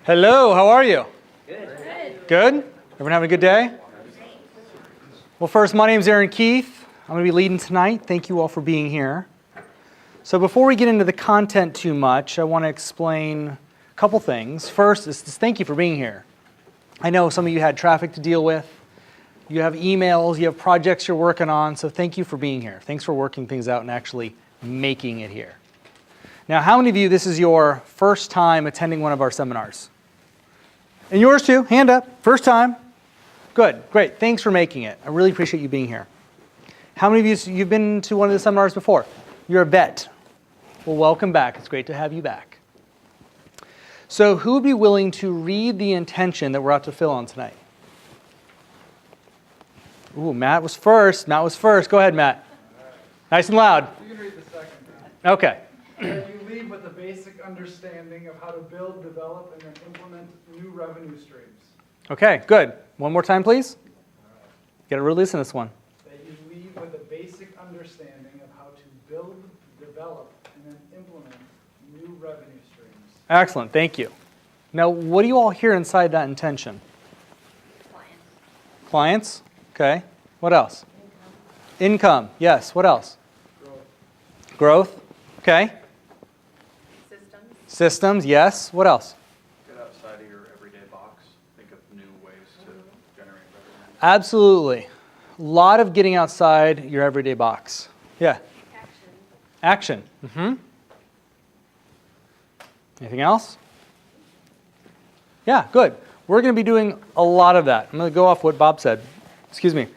Hello, how are you? Good. Good? Everyone having a good day? Well, first, my name is Aaron Keith. I'm going to be leading tonight. Thank you all for being here. So before we get into the content too much, I want to explain a couple things. First is just thank you for being here. I know some of you had traffic to deal with. You have emails, you have projects you're working on, so thank you for being here. Thanks for working things out and actually making it here. Now, how many of you, this is your first time attending one of our seminars? And yours too, hand up, first time. Good, great, thanks for making it. I really appreciate you being here. How many of you, you've been to one of the seminars before? You're a vet. Well, welcome back, it's great to have you back. So who would be willing to read the intention that we're out to fill on tonight? Ooh, Matt was first. Go ahead, Matt. Nice and loud. You can read the second. Okay. You lead with a basic understanding of how to build, develop, and then implement new revenue streams. Okay, good. One more time, please. Get a real listen to this one. That you lead with a basic understanding of how to build, develop, and then implement new revenue streams. Excellent, thank you. Now, what do you all hear inside that intention? Clients? Okay. What else? Income. Yes. What else? Growth. Okay. Systems. Yes. What else? Get outside of your everyday box. Think of new ways to generate revenue. Absolutely. A lot of getting outside your everyday box. Yeah. Action. Mm-hmm. Anything else? Yeah, good. We're going to be doing a lot of that. I'm going to go off what Bob said. Excuse me.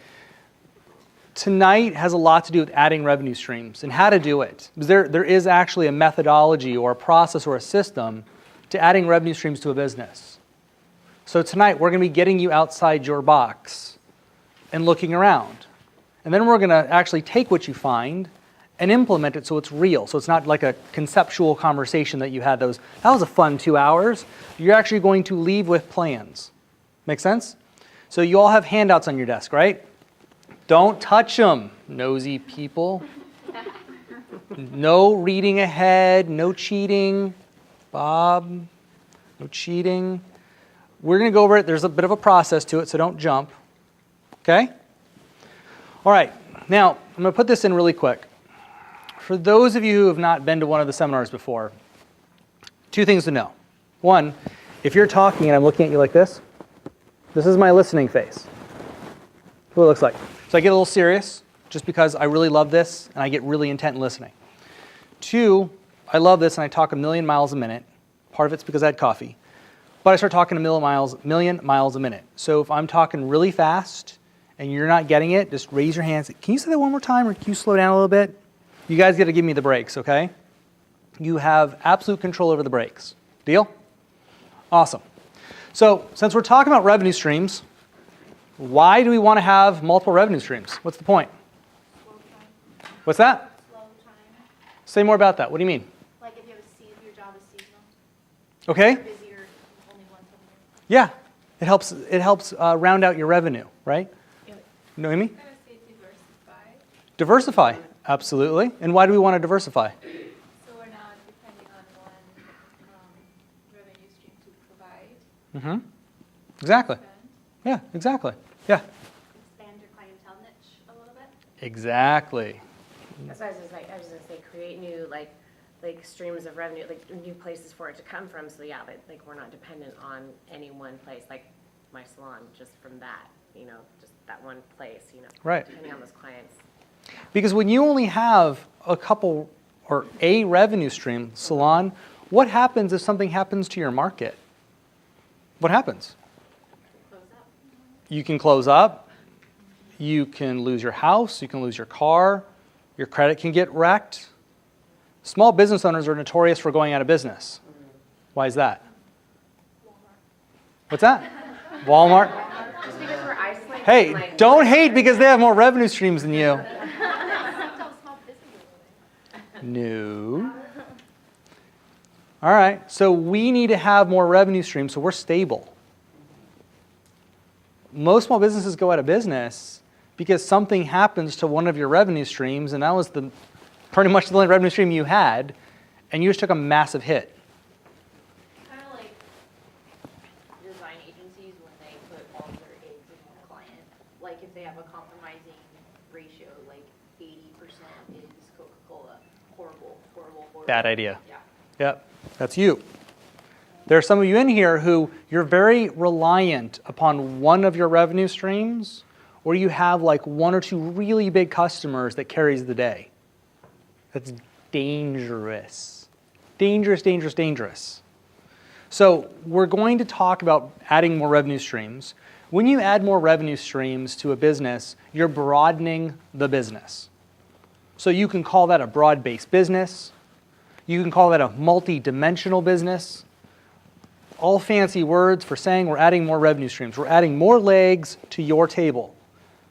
Tonight has a lot to do with adding revenue streams and how to do it. There is actually a methodology or a process or a system to adding revenue streams to a business. So tonight we're going to be getting you outside your box and looking around. And then we're going to actually take what you find and implement it so it's real. So it's not like a conceptual conversation that you had. That was a fun 2 hours. You're actually going to leave with plans. Make sense? So you all have handouts on your desk, right? Don't touch them, nosy people. No reading ahead, no cheating. Bob, no cheating. We're going to go over it. There's a bit of a process to it, so don't jump. Okay? All right. Now, I'm going to put this in really quick. For those of you who have not been to one of the seminars before, two things to know. One, if you're talking and I'm looking at you like this is my listening face. What it looks like. So I get a little serious just because I really love this and I get really intent in listening. Two, I love this and I talk a million miles a minute. Part of it's because I had coffee. But I start talking a million miles a minute. So if I'm talking really fast and you're not getting it, just raise your hands. Can you say that one more time or can you slow down a little bit? You guys got to give me the brakes, okay? You have absolute control over the brakes. Deal? Awesome. So since we're talking about revenue streams, why do we want to have multiple revenue streams? What's the point? What's that? Slow time. Say more about that. What do you mean? Like if you have a season, your job is seasonal. Okay. You're busier only once a year. Yeah. It helps round out your revenue, right? Yeah. You know what I mean? I'm going to say diversify. Diversify. Absolutely. And why do we want to diversify? So we're not depending on one revenue stream to provide. Mm-hmm. Exactly. Spend. Yeah, exactly. Yeah. Expand your clientele niche a little bit. Exactly. That's what I was going to say, create new like streams of revenue, like new places for it to come from. So yeah, like we're not dependent on any one place, like my salon, just from that, just that one place, Right. depending on those clients. Because when you only have a couple or a revenue stream, salon, what happens if something happens to your market? What happens? Close up. You can close up. You can lose your house. You can lose your car. Your credit can get wrecked. Small business owners are notorious for going out of business. Why is that? Walmart. What's that? Walmart? Just because we're isolated. Hey, like, don't hate because they have more revenue streams than you. Small business. No. All right, so we need to have more revenue streams so we're stable. Most small businesses go out of business because something happens to one of your revenue streams, and that was pretty much the only revenue stream you had, and you just took a massive hit. Kind of like Bad idea. Yeah. Yep, that's you. There are some of you in here who you're very reliant upon one of your revenue streams, or you have like one or two really big customers that carries the day. That's dangerous. Dangerous, dangerous, dangerous. So we're going to talk about adding more revenue streams. When you add more revenue streams to a business, you're broadening the business. So you can call that a broad-based business. You can call that a multi-dimensional business. All fancy words for saying we're adding more revenue streams. We're adding more legs to your table.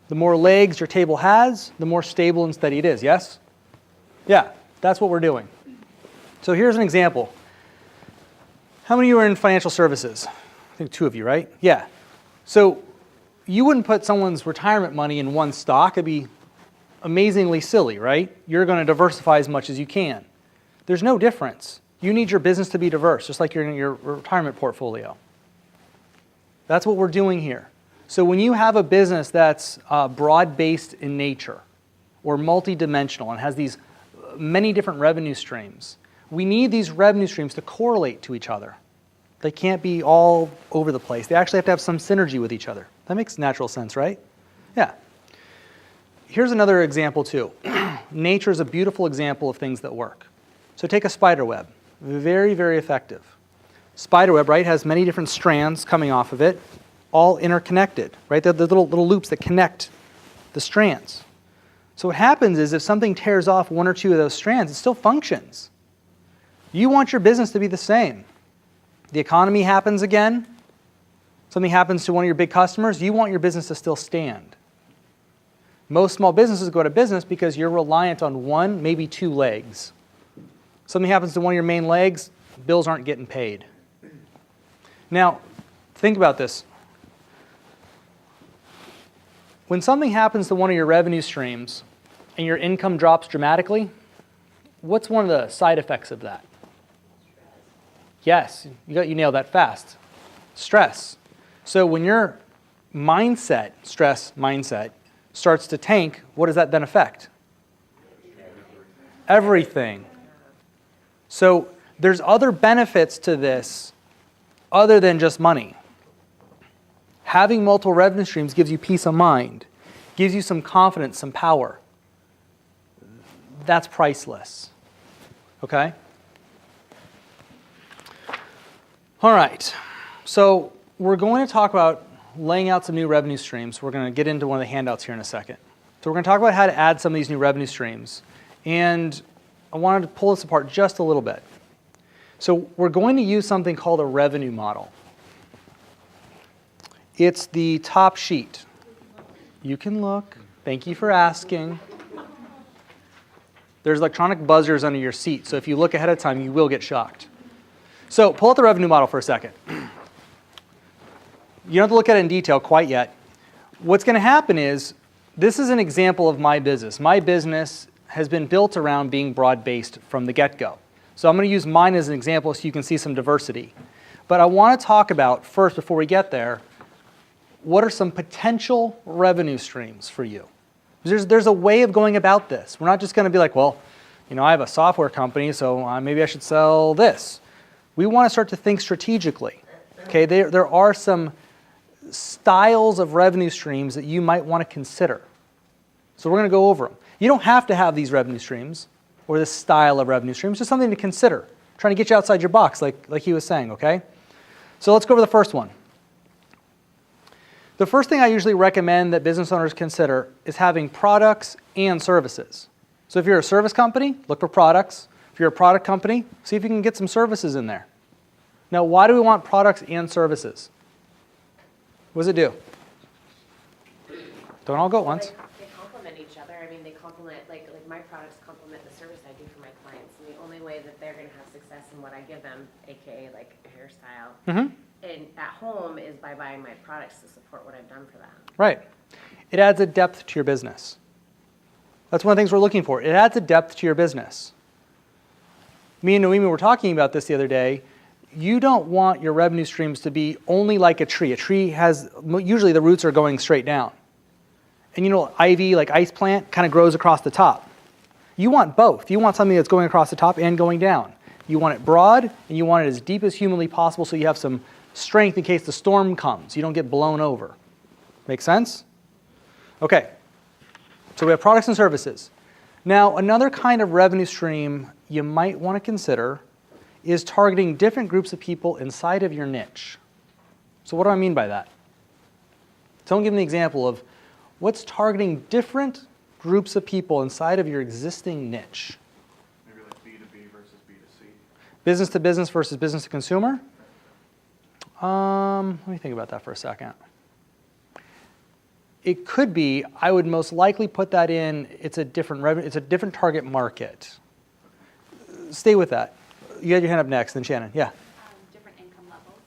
The more legs your table has, the more stable and steady it is, yes? Yeah, that's what we're doing. So here's an example. How many of you are in financial services? I think 2 of you, right? Yeah. So you wouldn't put someone's retirement money in one stock. It'd be amazingly silly, right? You're going to diversify as much as you can. There's no difference. You need your business to be diverse, just like you're in your retirement portfolio. That's what we're doing here. So when you have a business that's broad-based in nature or multidimensional and has these many different revenue streams, we need these revenue streams to correlate to each other. They can't be all over the place. They actually have to have some synergy with each other. That makes natural sense, right? Yeah. Here's another example too. Nature is a beautiful example of things that work. So take a spider web. Very, very effective. Spider web, right, has many different strands coming off of it, all interconnected, right? They're the little loops that connect the strands. So what happens is if something tears off 1 or 2 of those strands, it still functions. You want your business to be the same. The economy happens again, something happens to one of your big customers, you want your business to still stand. Most small businesses go out of business because you're reliant on 1, maybe 2 legs. Something happens to one of your main legs, bills aren't getting paid. Now, think about this. When something happens to one of your revenue streams and your income drops dramatically, what's one of the side effects of that? Yes, you nailed that fast. Stress. So when your stress mindset, starts to tank, what does that then affect? Everything. So there's other benefits to this other than just money. Having multiple revenue streams gives you peace of mind, gives you some confidence, some power. That's priceless. Okay? All right. So we're going to talk about laying out some new revenue streams. We're going to get into one of the handouts here in a second. So we're going to talk about how to add some of these new revenue streams. And I wanted to pull this apart just a little bit. So we're going to use something called a revenue model. It's the top sheet. You can look. Thank you for asking. There's electronic buzzers under your seat, so if you look ahead of time, you will get shocked. So pull out the revenue model for a second. You don't have to look at it in detail quite yet. What's going to happen is, this is an example of my business. My business has been built around being broad-based from the get-go. So I'm going to use mine as an example so you can see some diversity. But I want to talk about, first, before we get there, what are some potential revenue streams for you? There's a way of going about this. We're not just going to be like, well, I have a software company, so maybe I should sell this. We want to start to think strategically. Okay, there are some styles of revenue streams that you might want to consider. So we're going to go over them. You don't have to have these revenue streams or this style of revenue streams, just something to consider. Trying to get you outside your box, like he was saying, okay? So let's go over the first one. The first thing I usually recommend that business owners consider is having products and services. So if you're a service company, look for products. If you're a product company, see if you can get some services in there. Now, why do we want products and services? What does it do? Don't all go at once. They complement each other. I mean, they complement, like my products complement the service I do for my clients. And the only way that they're going to have success in what I give them, aka like a hairstyle, and at home is by buying my products to support what I've done for them. Right. It adds a depth to your business. That's one of the things we're looking for. It adds a depth to your business. Me and Noemi were talking about this the other day. You don't want your revenue streams to be only like a tree. A tree has, usually the roots are going straight down. And ivy, like ice plant, kind of grows across the top. You want both. You want something that's going across the top and going down. You want it broad, and you want it as deep as humanly possible so you have some strength in case the storm comes. You don't get blown over. Make sense? Okay. So we have products and services. Now, another kind of revenue stream you might want to consider is targeting different groups of people inside of your niche. So what do I mean by that? Someone give me an example of what's targeting different groups of people inside of your existing niche. Maybe like B2B versus B2C. Business to business versus business to consumer? Let me think about that for a second. It could be, I would most likely put that in, it's a different target market. Stay with that. You had your hand up next, then Shannon, yeah. Different income levels.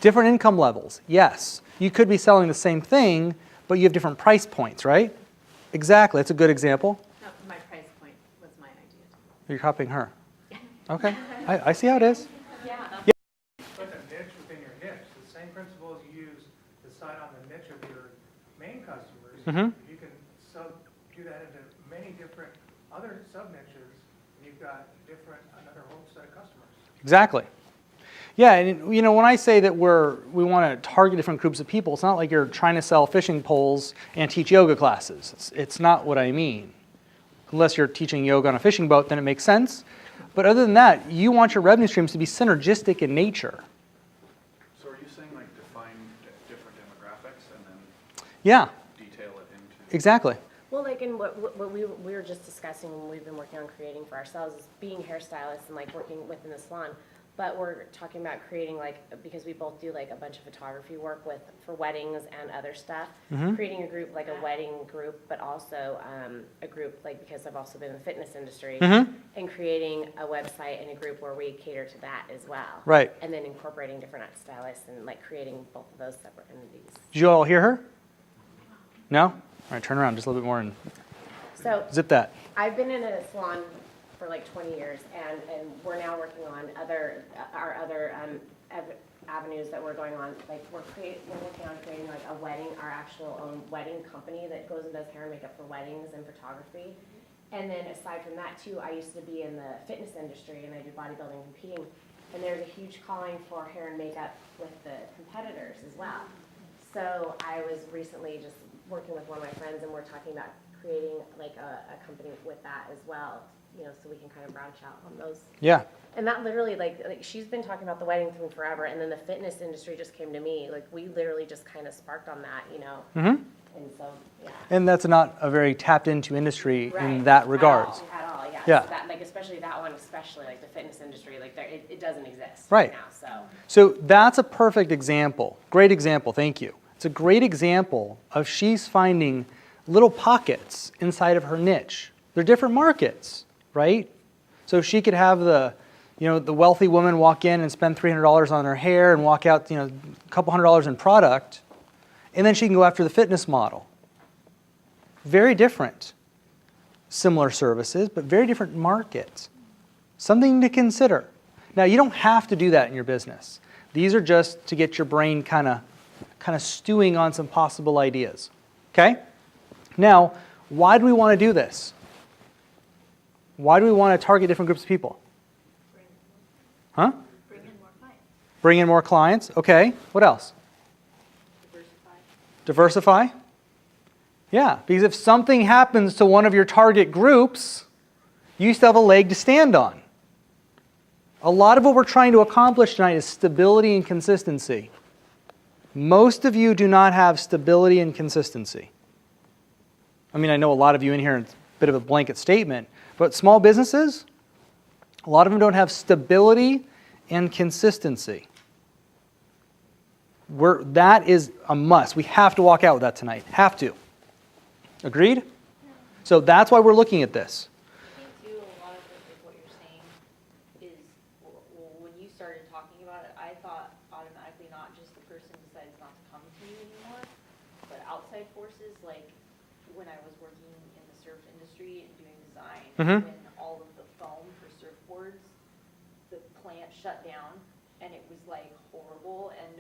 Different income levels, yes. You could be selling the same thing, but you have different price points, right? Exactly, that's a good example. No, my price point was my idea. You're copying her. Okay, I see how it is. Yeah. Put a niche within your niche. The same principles you use to decide on the niche of your main customers, you can do that into many different other sub-niches, and you've got another whole set of customers. Exactly. Yeah, and you know, when I say that we want to target different groups of people, it's not like you're trying to sell fishing poles and teach yoga classes. It's not what I mean. Unless you're teaching yoga on a fishing boat, then it makes sense. But other than that, you want your revenue streams to be synergistic in nature. So are you saying like define different demographics and then Yeah, detail it into? exactly. Well, like in what we were just discussing when we've been working on creating for ourselves is being hairstylists and like working within the salon. But we're talking about creating because we both do like a bunch of photography work for weddings and other stuff, creating a group like a wedding group, but also a group because I've also been in the fitness industry, and creating a website and a group where we cater to that as well. Right. And then incorporating different stylists and like creating both of those separate entities. Did you all hear her? No? All right, turn around just a little bit more and So zip that. I've been in a salon for like 20 years, and we're now working on our other avenues that we're going on. Like we're working on creating like our actual own wedding company that goes and does hair and makeup for weddings and photography. And then aside from that too, I used to be in the fitness industry and I do bodybuilding and competing. And there's a huge calling for hair and makeup with the competitors as well. So I was recently just working with one of my friends, and we're talking about creating like a company with that as well. So we can kind of branch out on those. Yeah. And that literally, like she's been talking about the wedding thing forever, and then the fitness industry just came to me. Like we literally just kind of sparked on that, And so, yeah. And that's not a very tapped into industry Right. in that regards. At all, yeah. Yeah. So that, especially that one, especially like the fitness industry, like it doesn't exist Right. now. So that's a perfect example. Great example, thank you. It's a great example of she's finding little pockets inside of her niche. They're different markets, right? So she could have the wealthy woman walk in and spend $300 on her hair and walk out, a couple $100 in product, and then she can go after the fitness model. Very different. Similar services, but very different markets. Something to consider. Now, you don't have to do that in your business. These are just to get your brain kind of stewing on some possible ideas. Okay? Now, why do we want to do this? Why do we want to target different groups of people? Huh? Bring in more clients. Bring in more clients. Okay. What else? Diversify? Yeah, because if something happens to one of your target groups, you still have a leg to stand on. A lot of what we're trying to accomplish tonight is stability and consistency. Most of you do not have stability and consistency. I mean, I know a lot of you in here, it's a bit of a blanket statement, but small businesses, a lot of them don't have stability and consistency. That is a must. We have to walk out with that tonight. Have to. Agreed? So that's why we're looking at this. I think too, a lot of what you're saying is, when you started talking about it, I thought automatically not just the person decides not to come to you anymore, but outside forces, like when I was working in the surf industry and doing design, when all of the foam for surfboards, the plant shut down, and it was like horrible, and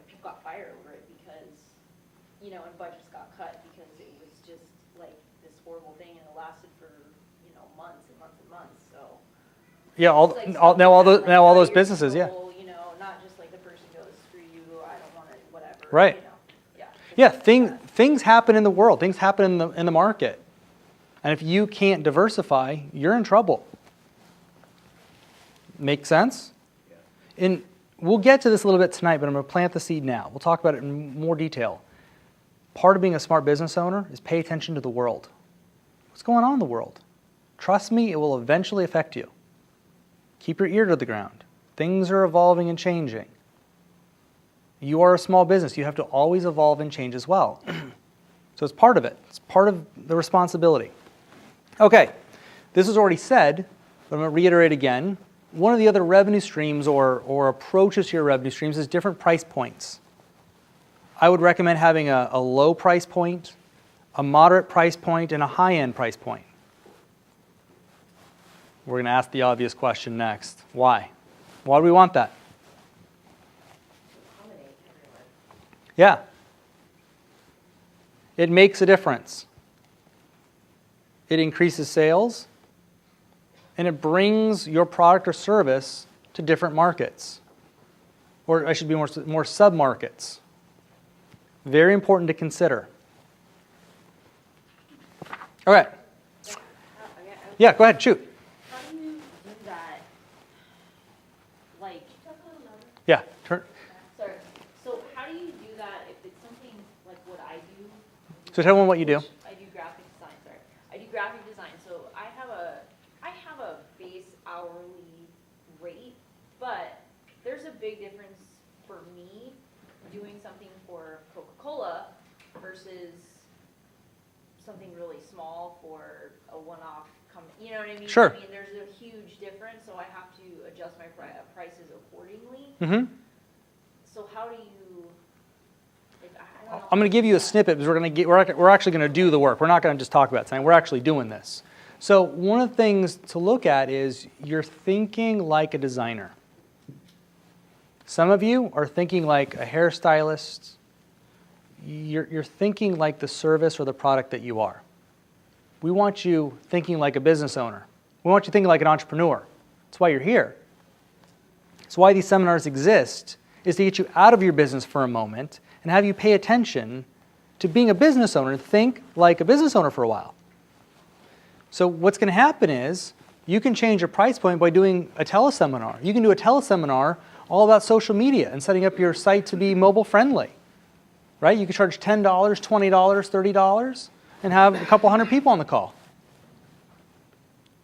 people got fired over it because, and budgets got cut because it was just like this horrible thing, and it lasted for, months and months and months, so. Yeah, It's like something now all that, all out those of your businesses, yeah. control, you know, not just like the person goes, screw you, I don't want it, whatever. Right. You know, yeah. Yeah, Just like that. things happen in the world. Things happen in the market. And if you can't diversify, you're in trouble. Make sense? And we'll get to this a little bit tonight, but I'm going to plant the seed now. We'll talk about it in more detail. Part of being a smart business owner is pay attention to the world. What's going on in the world? Trust me, it will eventually affect you. Keep your ear to the ground. Things are evolving and changing. You are a small business. You have to always evolve and change as well. So it's part of it. It's part of the responsibility. Okay, this was already said, but I'm going to reiterate again. One of the other revenue streams or approaches to your revenue streams is different price points. I would recommend having a low price point, a moderate price point, and a high-end price point. We're going to ask the obvious question next. Why? Why do we want that? Accommodate everyone. Yeah. It makes a difference. It increases sales, and it brings your product or service to different markets. Or I should be more sub-markets. Very important to consider. All right. Yeah, go ahead, shoot. How do you do that? Like, Yeah, turn. sorry, so how do you do that if it's something like what I do? So tell them what you do. Which I do graphic design, sorry. I do graphic design, so I have a base hourly rate, but there's a big difference for me doing something for Coca-Cola versus something really small for a one-off company, you know what I mean? Sure. I mean, there's a huge difference, so I have to adjust my prices accordingly. Mm-hmm. So how do you, like, I don't know. I'm going to give you a snippet because we're actually going to do the work. We're not going to just talk about it tonight. We're actually doing this. So one of the things to look at is you're thinking like a designer. Some of you are thinking like a hairstylist. You're thinking like the service or the product that you are. We want you thinking like a business owner. We want you thinking like an entrepreneur. That's why you're here. That's why these seminars exist, is to get you out of your business for a moment and have you pay attention to being a business owner and think like a business owner for a while. So what's going to happen is you can change your price point by doing a teleseminar. You can do a teleseminar all about social media and setting up your site to be mobile friendly. Right? You can charge $10, $20, $30 and have a couple hundred people on the call.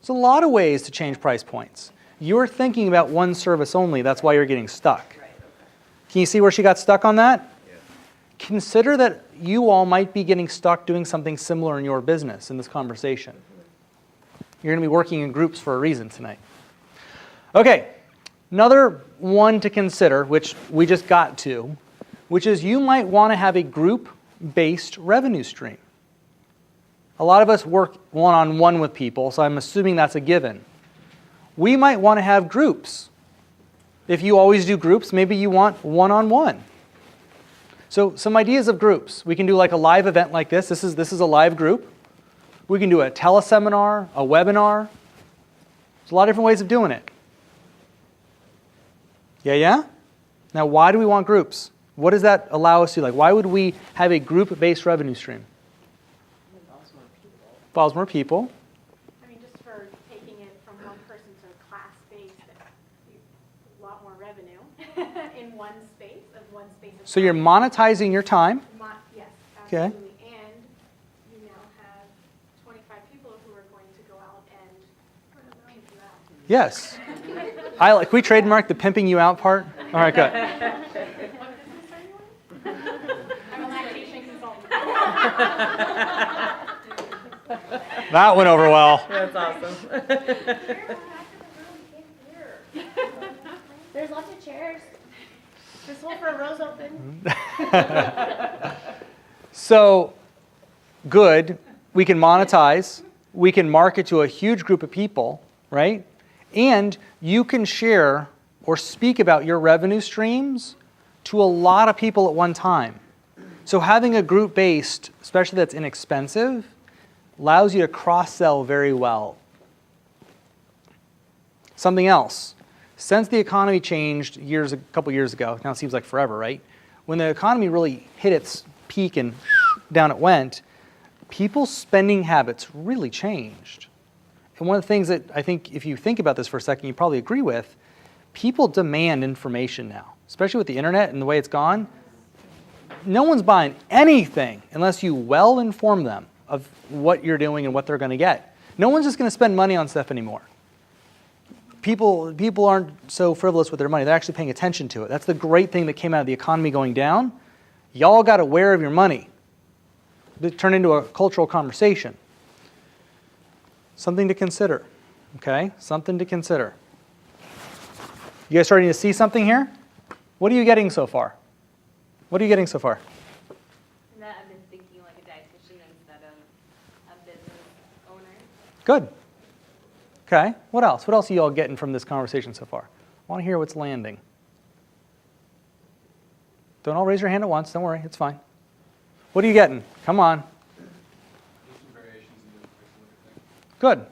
There's a lot of ways to change price points. You're thinking about one service only. That's why you're getting stuck. Can you see where she got stuck on that? Yeah. Consider that you all might be getting stuck doing something similar in your business in this conversation. You're going to be working in groups for a reason tonight. Okay, another one to consider, which we just got to, which is you might want to have a group-based revenue stream. A lot of us work one-on-one with people, so I'm assuming that's a given. We might want to have groups. If you always do groups, maybe you want one-on-one. So some ideas of groups. We can do like a live event like this. This is a live group. We can do a teleseminar, a webinar. There's a lot of different ways of doing it. Yeah? Now, why do we want groups? What does that allow us to do? Like, why would we have a group-based revenue stream? Involves more people. I mean, just for taking it from one person to class-based, a lot more revenue in one space, of one space. So you're monetizing your time. Yes, Okay. absolutely. And you now have 25 people who are going to go out and pimp you out. Yes. Can we trademark the pimping you out part? All right, good. I'm a lactation consultant. That went over well. That's awesome. There's lots of chairs. This whole front row's open. So, good. We can monetize. We can market to a huge group of people, right? And you can share or speak about your revenue streams to a lot of people at one time. So having a group-based, especially that's inexpensive, allows you to cross-sell very well. Something else. Since the economy changed a couple years ago, now it seems like forever, right? When the economy really hit its peak and down it went, people's spending habits really changed. And one of the things that I think, if you think about this for a second, you probably agree with, people demand information now, especially with the internet and the way it's gone. No one's buying anything unless you well inform them of what you're doing and what they're going to get. No one's just going to spend money on stuff anymore. People aren't so frivolous with their money. They're actually paying attention to it. That's the great thing that came out of the economy going down. Y'all got aware of your money. It turned into a cultural conversation. Something to consider. Okay? Something to consider. You guys starting to see something here? What are you getting so far? What are you getting so far? That I've been thinking like a dietitian instead of a business owner. Good. Okay. What else? What else are you all getting from this conversation so far? I want to hear what's landing. Don't all raise your hand at once. Don't worry. It's fine. What are you getting? Come on. Good.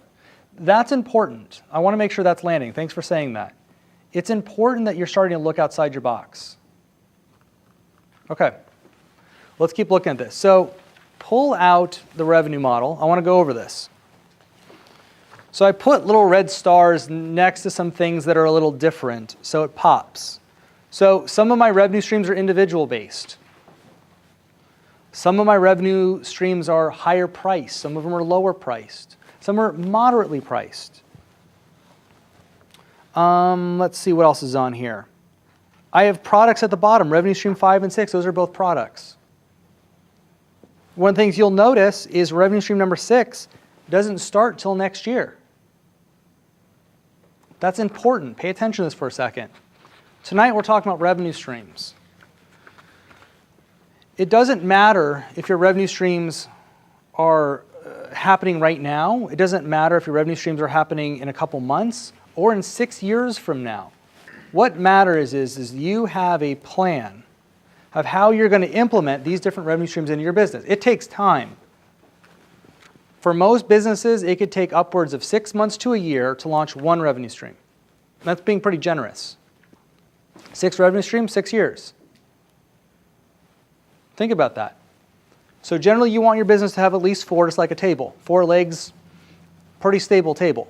That's important. I want to make sure that's landing. Thanks for saying that. It's important that you're starting to look outside your box. Okay. Let's keep looking at this. So pull out the revenue model. I want to go over this. So I put little red stars next to some things that are a little different, so it pops. So some of my revenue streams are individual based. Some of my revenue streams are higher priced. Some of them are lower priced. Some are moderately priced. Let's see what else is on here. I have products at the bottom, revenue stream 5 and 6. Those are both products. One of the things you'll notice is revenue stream number 6 doesn't start till next year. That's important. Pay attention to this for a second. Tonight we're talking about revenue streams. It doesn't matter if your revenue streams are happening right now. It doesn't matter if your revenue streams are happening in a couple months or in 6 years from now. What matters is you have a plan of how you're going to implement these different revenue streams into your business. It takes time. For most businesses, it could take upwards of 6 months to a year to launch one revenue stream. That's being pretty generous. 6 revenue streams, 6 years. Think about that. So generally, you want your business to have at least 4, just like a table. 4 legs, pretty stable table.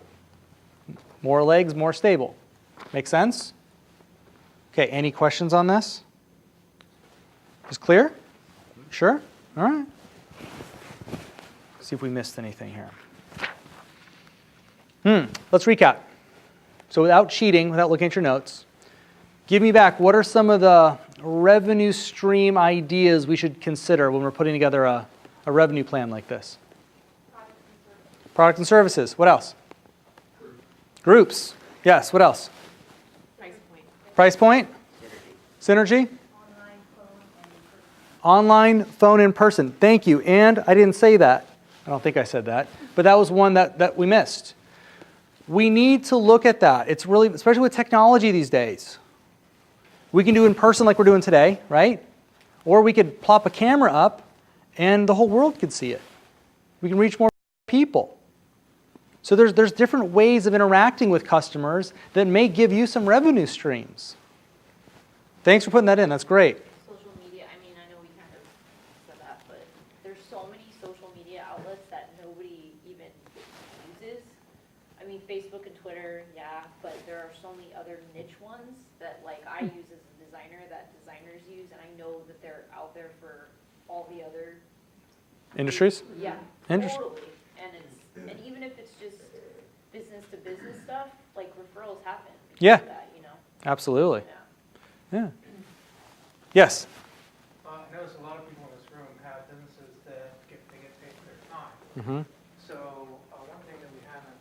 More legs, more stable. Make sense? Okay, any questions on this? Is clear? Sure? All right. See if we missed anything here. Let's recap. So without cheating, without looking at your notes, give me back, what are some of the revenue stream ideas we should consider when we're putting together a revenue plan like this? Product and services. What else? Groups. Yes, what else? Price point. Price point? Synergy? Online, phone, in person. Thank you. And I didn't say that. I don't think I said that. But that was one that we missed. We need to look at that. It's really, especially with technology these days. We can do in person like we're doing today, right? Or we could plop a camera up and the whole world could see it. We can reach more people. So there's different ways of interacting with customers that may give you some revenue streams. Thanks for putting that in. That's great. Social media, I mean, I know we kind of said that, but there's so many social media outlets that nobody even uses. I mean, Facebook and Twitter, yeah, but there are so many other niche ones that like I use as a designer that designers use, and I know that they're out there for all the other Industries? Yeah, Industry. totally. And even if it's just business to business stuff, like referrals happen. because Yeah. of that, you know? Absolutely. Yeah. Yeah. Yes. I notice a lot of people in this room have businesses that they get paid for their time. Mm-hmm. So one thing that we haven't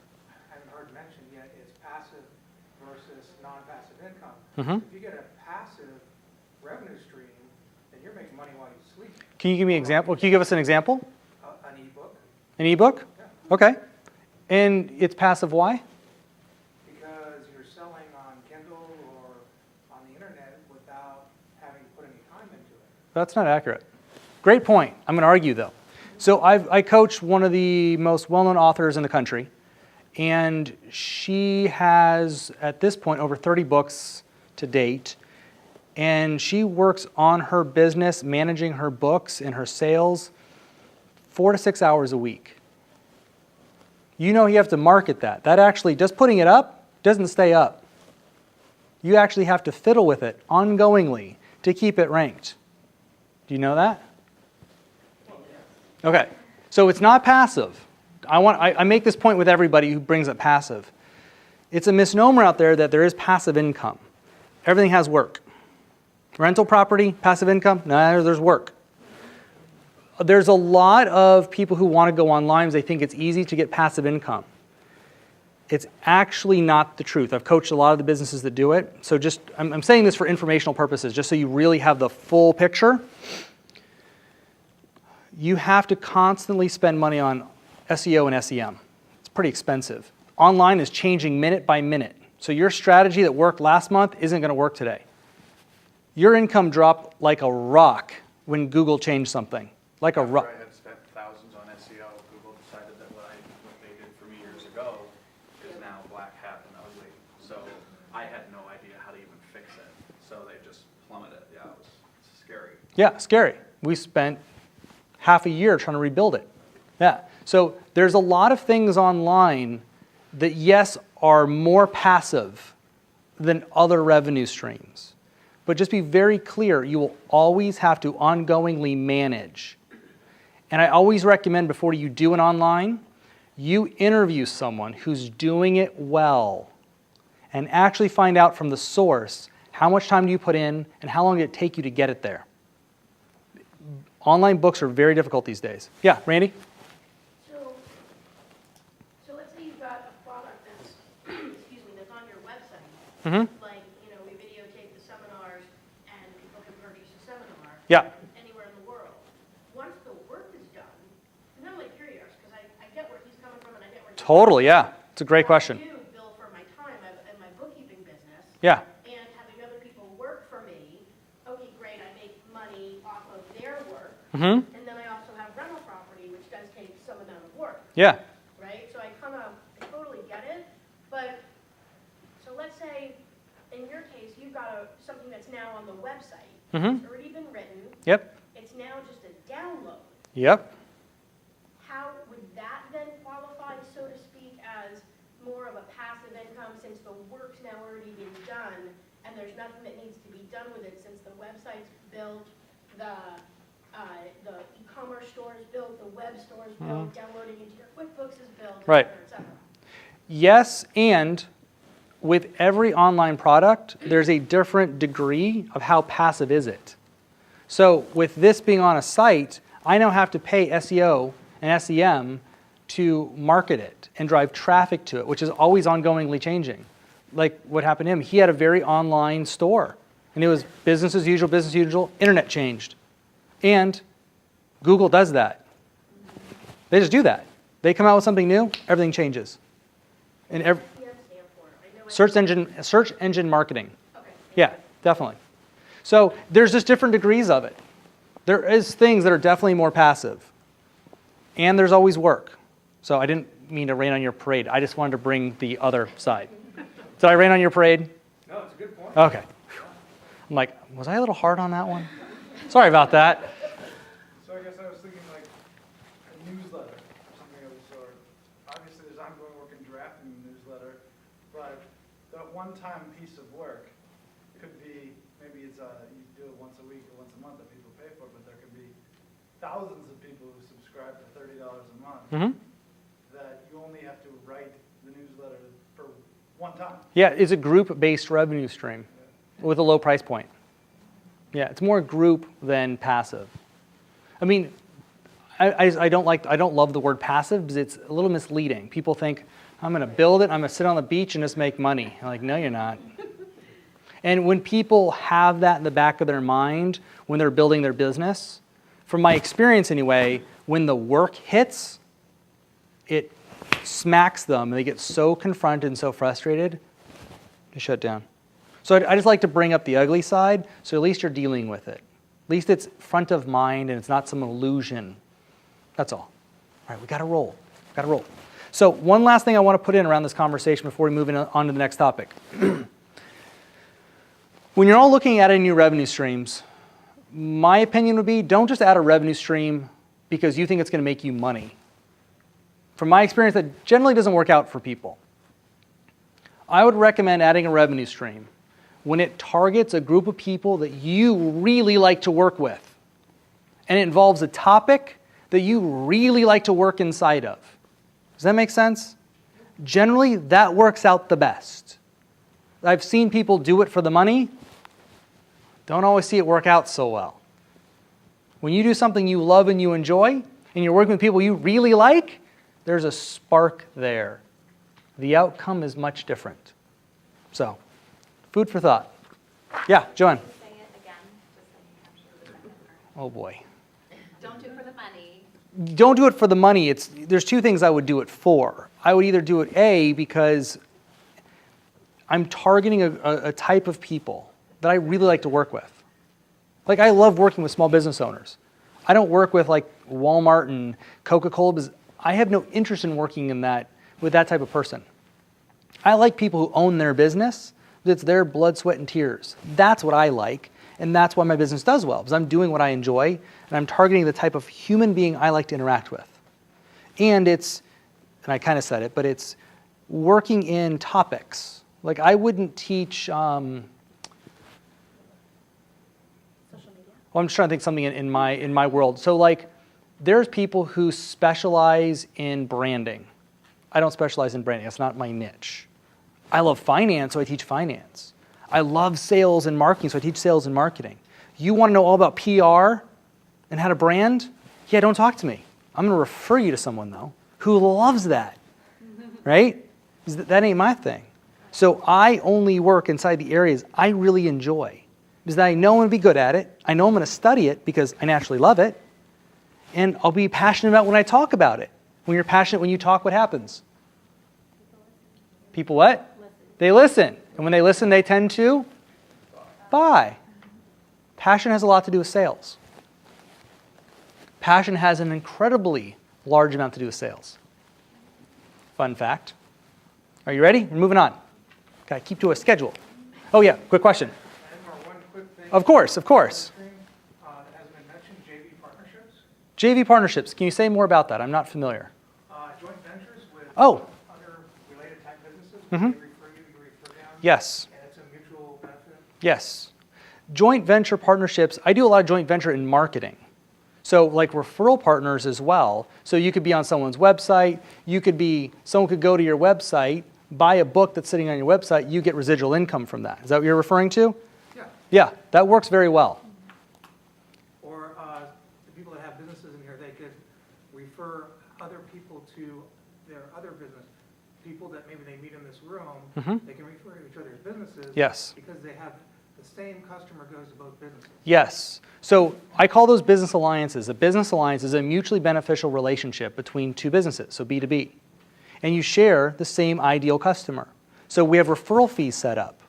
heard mentioned yet is passive versus non-passive income. Mm-hmm. If you get a passive revenue stream, then you're making money while you sleep. Can you give me an example? Can you give us an example? An ebook, An ebook? yeah, Okay. And it's passive why? because you're selling on Kindle or on the internet without having to put any time into it. That's not accurate. Great point. I'm going to argue though. So I coach one of the most well-known authors in the country, And she has, at this point, over 30 books to date. And she works on her business, managing her books and her sales 4 to 6 hours a week. You know you have to market that. That actually, just putting it up, doesn't stay up. You actually have to fiddle with it ongoingly to keep it ranked. Do you know that? Okay, so it's not passive. I make this point with everybody who brings up passive. It's a misnomer out there that there is passive income. Everything has work. Rental property, passive income? No, there's work. There's a lot of people who want to go online because they think it's easy to get passive income. It's actually not the truth. I've coached a lot of the businesses that do it. So I'm saying this for informational purposes, just so you really have the full picture. You have to constantly spend money on SEO and SEM. It's pretty expensive. Online is changing minute by minute. So your strategy that worked last month isn't going to work today. Your income dropped like a rock when Google changed something. Like a rock. After I had spent thousands on SEO, Google decided that what they did for me years ago is now black hat and ugly. So I had no idea how to even fix it. So they just plummeted. Yeah, it's scary. Yeah, scary. We spent half a year trying to rebuild it. Yeah. So there's a lot of things online that, yes, are more passive than other revenue streams. But just be very clear, you will always have to ongoingly manage. And I always recommend before you do an online, you interview someone who's doing it well and actually find out from the source how much time do you put in and how long did it take you to get it there. Online books are very difficult these days. Yeah, Randy? So let's say you've got a product that's, excuse me, that's on your website. Mm-hmm. Like, we videotape the seminars and people can purchase a seminar. Yeah. Anywhere in the world. Once the work is done, and I'm like curious, because I get where he's coming from and I get where he's Totally, yeah. It's a great question. I do bill for my time in my bookkeeping business. Yeah. And having other people work for me, okay, great, I make money off of their work. Mm-hmm. And then I also have rental property, which does take some amount of work. Yeah. Right? So I totally get it, but, so let's say, in your case, you've got something that's now on the website. Mm-hmm. It's already been written. Yep. It's now just a download. Yep. How would that then qualify, so to speak, as more of a passive income since the work's now already been done and there's nothing that needs to be done with it since the website's built, the e-commerce store is built, the web store is built, downloading into your QuickBooks is built, Right. et cetera. Yes, and with every online product, there's a different degree of how passive is it. So with this being on a site, I now have to pay SEO and SEM to market it and drive traffic to it, which is always ongoingly changing. Like what happened to him, he had a very online store, and it was business as usual, internet changed. And Google does that. They just do that. They come out with something new, everything changes. And search engine marketing. Okay. Yeah, definitely. So there's just different degrees of it. There is things that are definitely more passive. And there's always work. So I didn't mean to rain on your parade. I just wanted to bring the other side. Did I rain on your parade? No, it's a good point. Okay. I'm like, was I a little hard on that one? Sorry about that. So I guess I was thinking like a newsletter or something of the sort. Obviously, there's ongoing work in drafting the newsletter, but that one-time piece of work could be, maybe it's you do it once a week or once a month that people pay for, but there could be thousands of people who subscribe for $30 a month that you only have to write the newsletter for one time. Yeah, it's a group-based revenue stream with a low price point. Yeah, it's more group than passive. I mean, I don't love the word passive because it's a little misleading. People think, I'm going to build it, I'm going to sit on the beach and just make money. I'm like, no, you're not. And when people have that in the back of their mind when they're building their business, from my experience anyway, when the work hits, it smacks them and they get so confronted and so frustrated, they shut down. So I just like to bring up the ugly side, so at least you're dealing with it. At least it's front of mind and it's not some illusion. That's all. All right, we got to roll. So one last thing I want to put in around this conversation before we move on to the next topic. When you're all looking at new revenue streams, my opinion would be don't just add a revenue stream because you think it's going to make you money. From my experience, that generally doesn't work out for people. I would recommend adding a revenue stream when it targets a group of people that you really like to work with, and it involves a topic that you really like to work inside of. Does that make sense? Generally, that works out the best. I've seen people do it for the money. Don't always see it work out so well. When you do something you love and you enjoy, and you're working with people you really like, there's a spark there. The outcome is much different. So, food for thought. Yeah, Joanne. Say it again, just so you capture the second part. Oh boy. Don't do it for the money. Don't do it for the money. There's two things I would do it for. I would either do it, A, because I'm targeting a type of people that I really like to work with. Like, I love working with small business owners. I don't work with like Walmart and Coca-Cola because I have no interest in working with that type of person. I like people who own their business. It's their blood, sweat, and tears. That's what I like, and that's why my business does well, because I'm doing what I enjoy, and I'm targeting the type of human being I like to interact with. And I kind of said it, but it's working in topics. Like, I wouldn't teach, Social media? well, I'm just trying to think something in my world. So, like, there's people who specialize in branding. I don't specialize in branding. That's not my niche. I love finance, so I teach finance. I love sales and marketing, so I teach sales and marketing. You want to know all about PR and how to brand? Yeah, don't talk to me. I'm going to refer you to someone, though, who loves that, right? That ain't my thing. So I only work inside the areas I really enjoy because I know I'm going to be good at it. I know I'm going to study it because I naturally love it. And I'll be passionate about when I talk about it. When you're passionate, when you talk, what happens? People what? They listen. And when they listen, they tend to buy. Passion has a lot to do with sales. Passion has an incredibly large amount to do with sales. Fun fact. Are you ready? We're moving on. Okay, keep to a schedule. Oh yeah, quick question. One quick thing. Of course. That has been mentioned, JV partnerships. JV partnerships. Can you say more about that? I'm not familiar. Joint ventures with Oh. other related type businesses. Mhm. They refer you, you refer them. Yes. And it's a mutual benefit. Yes. Joint venture partnerships. I do a lot of joint venture in marketing. So like referral partners as well. So you could be on someone's website. Someone could go to your website, buy a book that's sitting on your website. You get residual income from that. Is that what you're referring to? Yeah. Yeah, that works very well. Or the people that have businesses in here, they could refer other people to their other business. People that maybe they meet in this room, Mhm. they can refer to each other's businesses. Yes. Because they have the same customer goes to both businesses. Yes. So I call those business alliances. A business alliance is a mutually beneficial relationship between two businesses, so B2B. And you share the same ideal customer. So we have referral fees set up.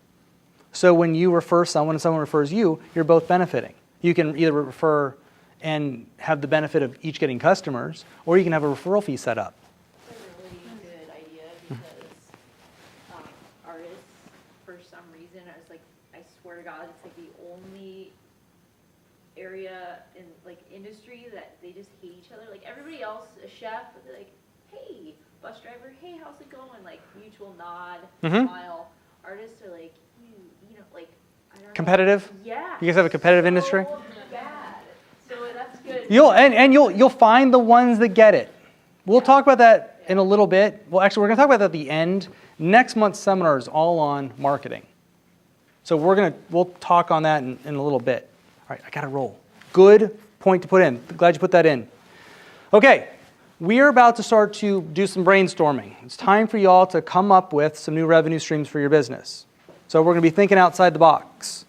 So when you refer someone and someone refers you, you're both benefiting. You can either refer and have the benefit of each getting customers, or you can have a referral fee set up. It's a really good idea because artists, for some reason, I was like, I swear to God, it's like the only area in like industry that they just hate each other. Like everybody else, a chef, they're like, hey, bus driver, hey, how's it going? Like mutual nod, Mhm. smile. Artists are like, you know, like I don't know. Competitive? Yeah. You guys have a competitive so industry? Bad. So that's good. You'll find the ones that get it. We'll talk about that in a little bit. Well, actually, we're going to talk about that at the end. Next month's seminar is all on marketing. So we'll talk on that in a little bit. All right, I got to roll. Good point to put in. Glad you put that in. Okay, we are about to start to do some brainstorming. It's time for y'all to come up with some new revenue streams for your business. So we're going to be thinking outside the box.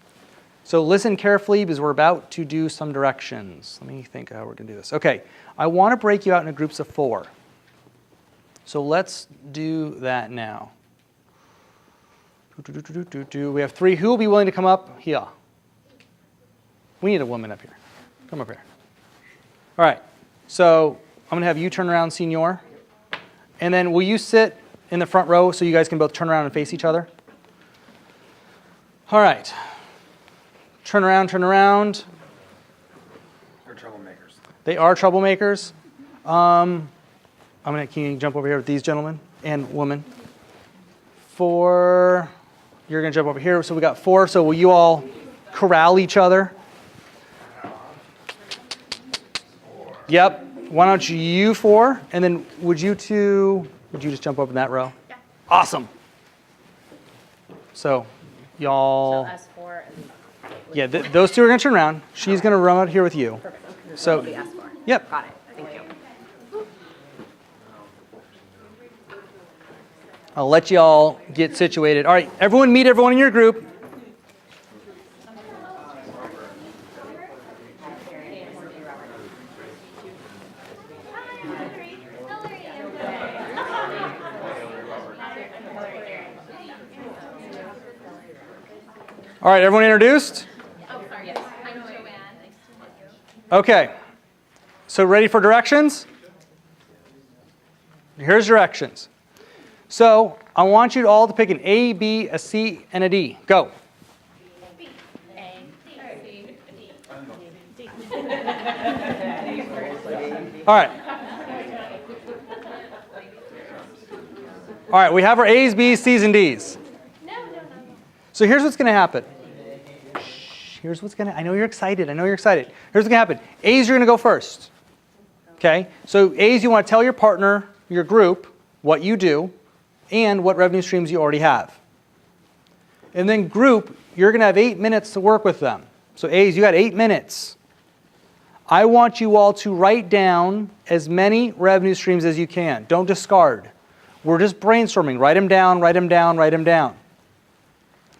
So listen carefully because we're about to do some directions. Let me think how we're going to do this. Okay, I want to break you out into groups of 4. So let's do that now. We have 3. Who will be willing to come up here? We need a woman up here. Come up here. All right, so I'm going to have you turn around, Senor. And then will you sit in the front row so you guys can both turn around and face each other? All right. Turn around, turn around. They're troublemakers. They are troublemakers. Can you jump over here with these gentlemen and woman? 4, you're gonna jump over here. So we got 4, so will you all corral each other? Yep. Why don't you 4, and then would you just jump over in that row? Yeah. Awesome. So So y'all, us four and. yeah, those 2 are gonna turn around. She's gonna run out here with you. Perfect. So- It'll be us four. Yep. Got it, thank you. I'll let y'all get situated. All right, everyone meet everyone in your group. All right, everyone introduced? Oh, sorry, yes. I'm Joanne. Nice to meet you. Okay. So ready for directions? Here's directions. So I want you all to pick an A, B, a C, and a D. Go. All right. All right, we have our A's, B's, C's, and D's. So here's what's going to happen. Here's what's going to, I know you're excited. Here's what's going to happen. A's, you're going to go first. Okay? So A's, you want to tell your partner, your group, what you do and what revenue streams you already have. And then group, you're going to have 8 minutes to work with them. So A's, you got 8 minutes. I want you all to write down as many revenue streams as you can. Don't discard. We're just brainstorming. Write them down, write them down, write them down.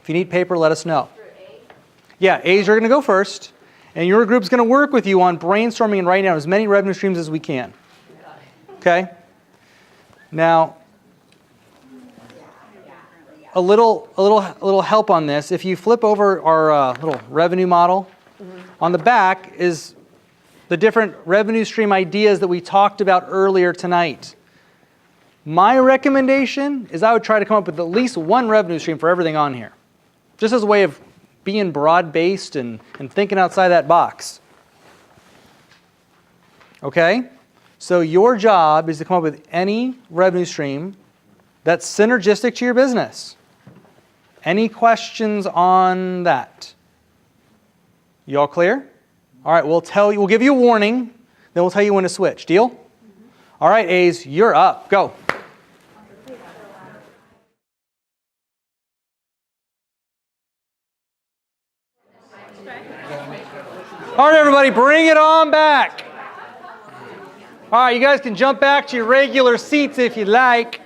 If you need paper, let us know. Yeah, A's are going to go first. And your group's going to work with you on brainstorming and writing down as many revenue streams as we can. Okay? Now, a little help on this. If you flip over our little revenue model, on the back is the different revenue stream ideas that we talked about earlier tonight. My recommendation is I would try to come up with at least one revenue stream for everything on here. Just as a way of being broad-based and thinking outside that box. Okay? So your job is to come up with any revenue stream that's synergistic to your business. Any questions on that? You all clear? All right, we'll give you a warning, then we'll tell you when to switch. Deal? All right, A's, you're up. Go. All right, everybody, bring it on back. All right, you guys can jump back to your regular seats if you like.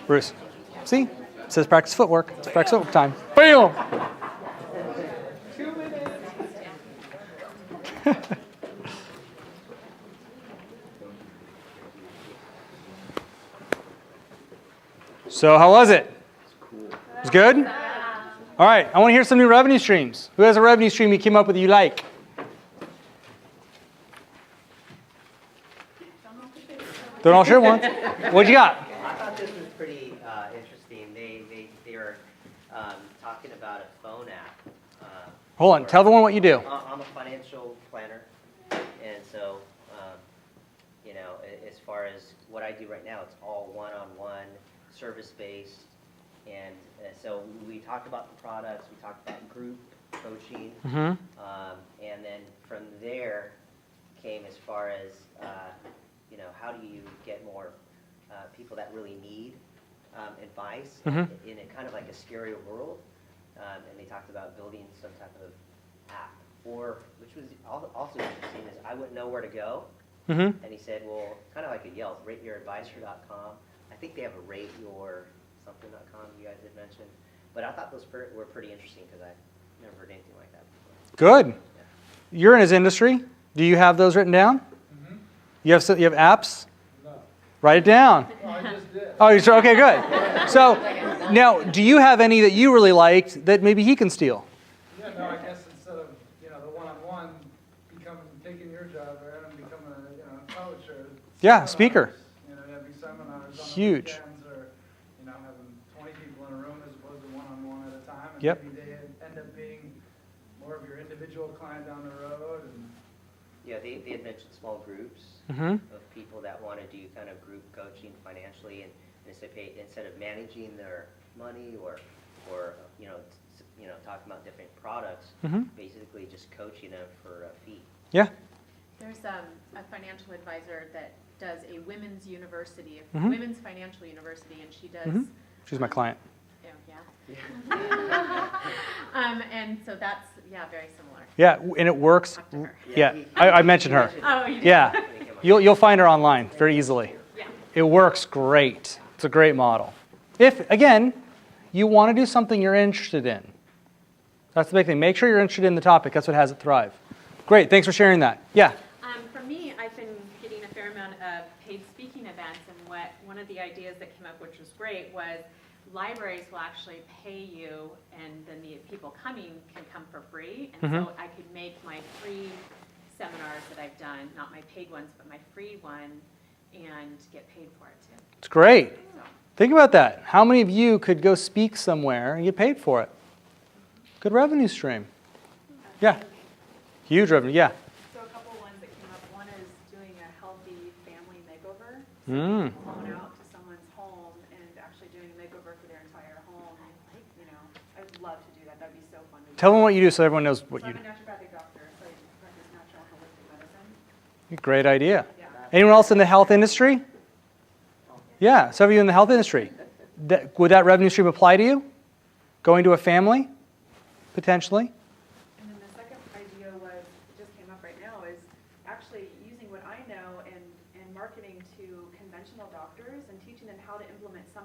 Bruce, see? It says practice footwork. It's practice footwork time. Bam! 2 minutes. So how was it? It was good? All right, I want to hear some new revenue streams. Who has a revenue stream you came up with that you like? Don't all share one. What you got? I thought this was pretty interesting. They were talking about a phone app. Hold on, tell everyone what you do. I'm a financial planner, and so as far as what I do right now, it's all one-on-one, service-based, and so we talked about the products, we talked about group coaching, and then from there came as far as how do you get more people that really need advice in a kind of like a scary world, and they talked about building some type of app, which was also interesting, is I wouldn't know where to go, and he said, well, kind of like a Yelp, rateyouradvisor.com. I think they have a rateyour.something.com you guys had mentioned, but I thought those were pretty interesting because I never heard anything like that before. Good. You're in his industry. Do you have those written down? You have apps? No. Write it down. No, I just did. Oh, you're sure? Okay, good. So now, do you have any that you really liked that maybe he can steal? Yeah, no, I guess instead of, the one-on-one taking your job, Yeah, speaker. You know, having seminars on the Huge. weekends, or, you know, having 20 people in a room as opposed to one-on-one at a time. And Yep. maybe they end up being more of your individual client down the road, and Yeah, they had mentioned small groups Mm-hmm. of people that want to do kind of group coaching financially and instead of managing their money or talking about different products, Mm-hmm. basically just coaching them for a fee. Yeah. There's a financial advisor that does a women's university, a Mhm. women's financial university, and she does. Mhm. She's my client. Oh, yeah. And so that's, yeah, very similar. Yeah, and it works. Talk to her. Yeah, I mentioned her. Oh, you did? Yeah, you'll find her online very easily. Yeah. It works great. It's a great model. If, again, you want to do something you're interested in. That's the big thing. Make sure you're interested in the topic. That's what has it thrive. Great, thanks for sharing that. Yeah. For me, I've been getting a fair amount of paid speaking events, and one of the ideas that came up, which was great, was libraries will actually pay you, and then the people coming can come for free. And so I could make my free seminars that I've done, not my paid ones, but my free one, and get paid for it too. It's great. So, Think about that. How many of you could go speak somewhere and get paid for it? Good revenue stream. Yeah. Huge revenue, yeah. so a couple ones that came up. One is doing a healthy family makeover. Mm. Going out to someone's home and actually doing a makeover for their entire home. You know, I would love to do that. That'd be so fun to do. Tell them what you do so everyone knows what So you I'm do. a naturopathic doctor, so I practice natural holistic medicine. Great idea. Yeah. Anyone else in the health industry? Yeah, some of you in the health industry. Would that revenue stream apply to you? Going to a family? Potentially? And then the second idea was, it just came up right now, is actually using what I know and marketing to conventional doctors and teaching them how to implement some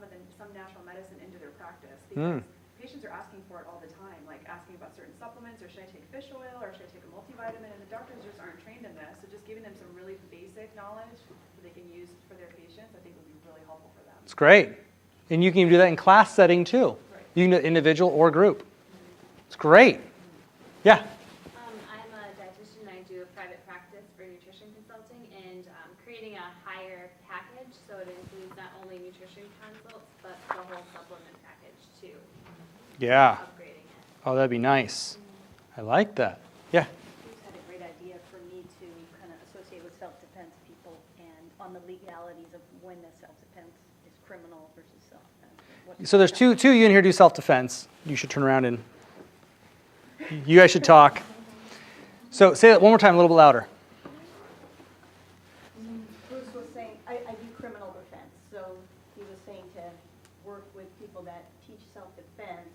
natural medicine into their practice. Because patients are asking for it all the time, like asking about certain supplements, or should I take fish oil, or should I take a multivitamin, and the doctors just aren't trained in this. So just giving them some really basic knowledge that they can use for their patients, I think would be really helpful for them. It's great. And you can do that in class setting too. Right. You can do it individual or group. It's great. Yeah. I'm a dietitian. I do a private practice for nutrition consulting, and creating a higher package, so it includes not only nutrition consults, but the whole supplement package too. Yeah. Upgrading it. Oh, that'd be nice. I like that. Yeah. You just had a great idea for me to kind of associate with self-defense people and on the legalities of when the self-defense is criminal versus self-defense. So there's two of you in here do self-defense. You should turn around and you guys should talk. So say that one more time, a little bit louder. Bruce was saying, I do criminal defense, so he was saying to work with people that teach self-defense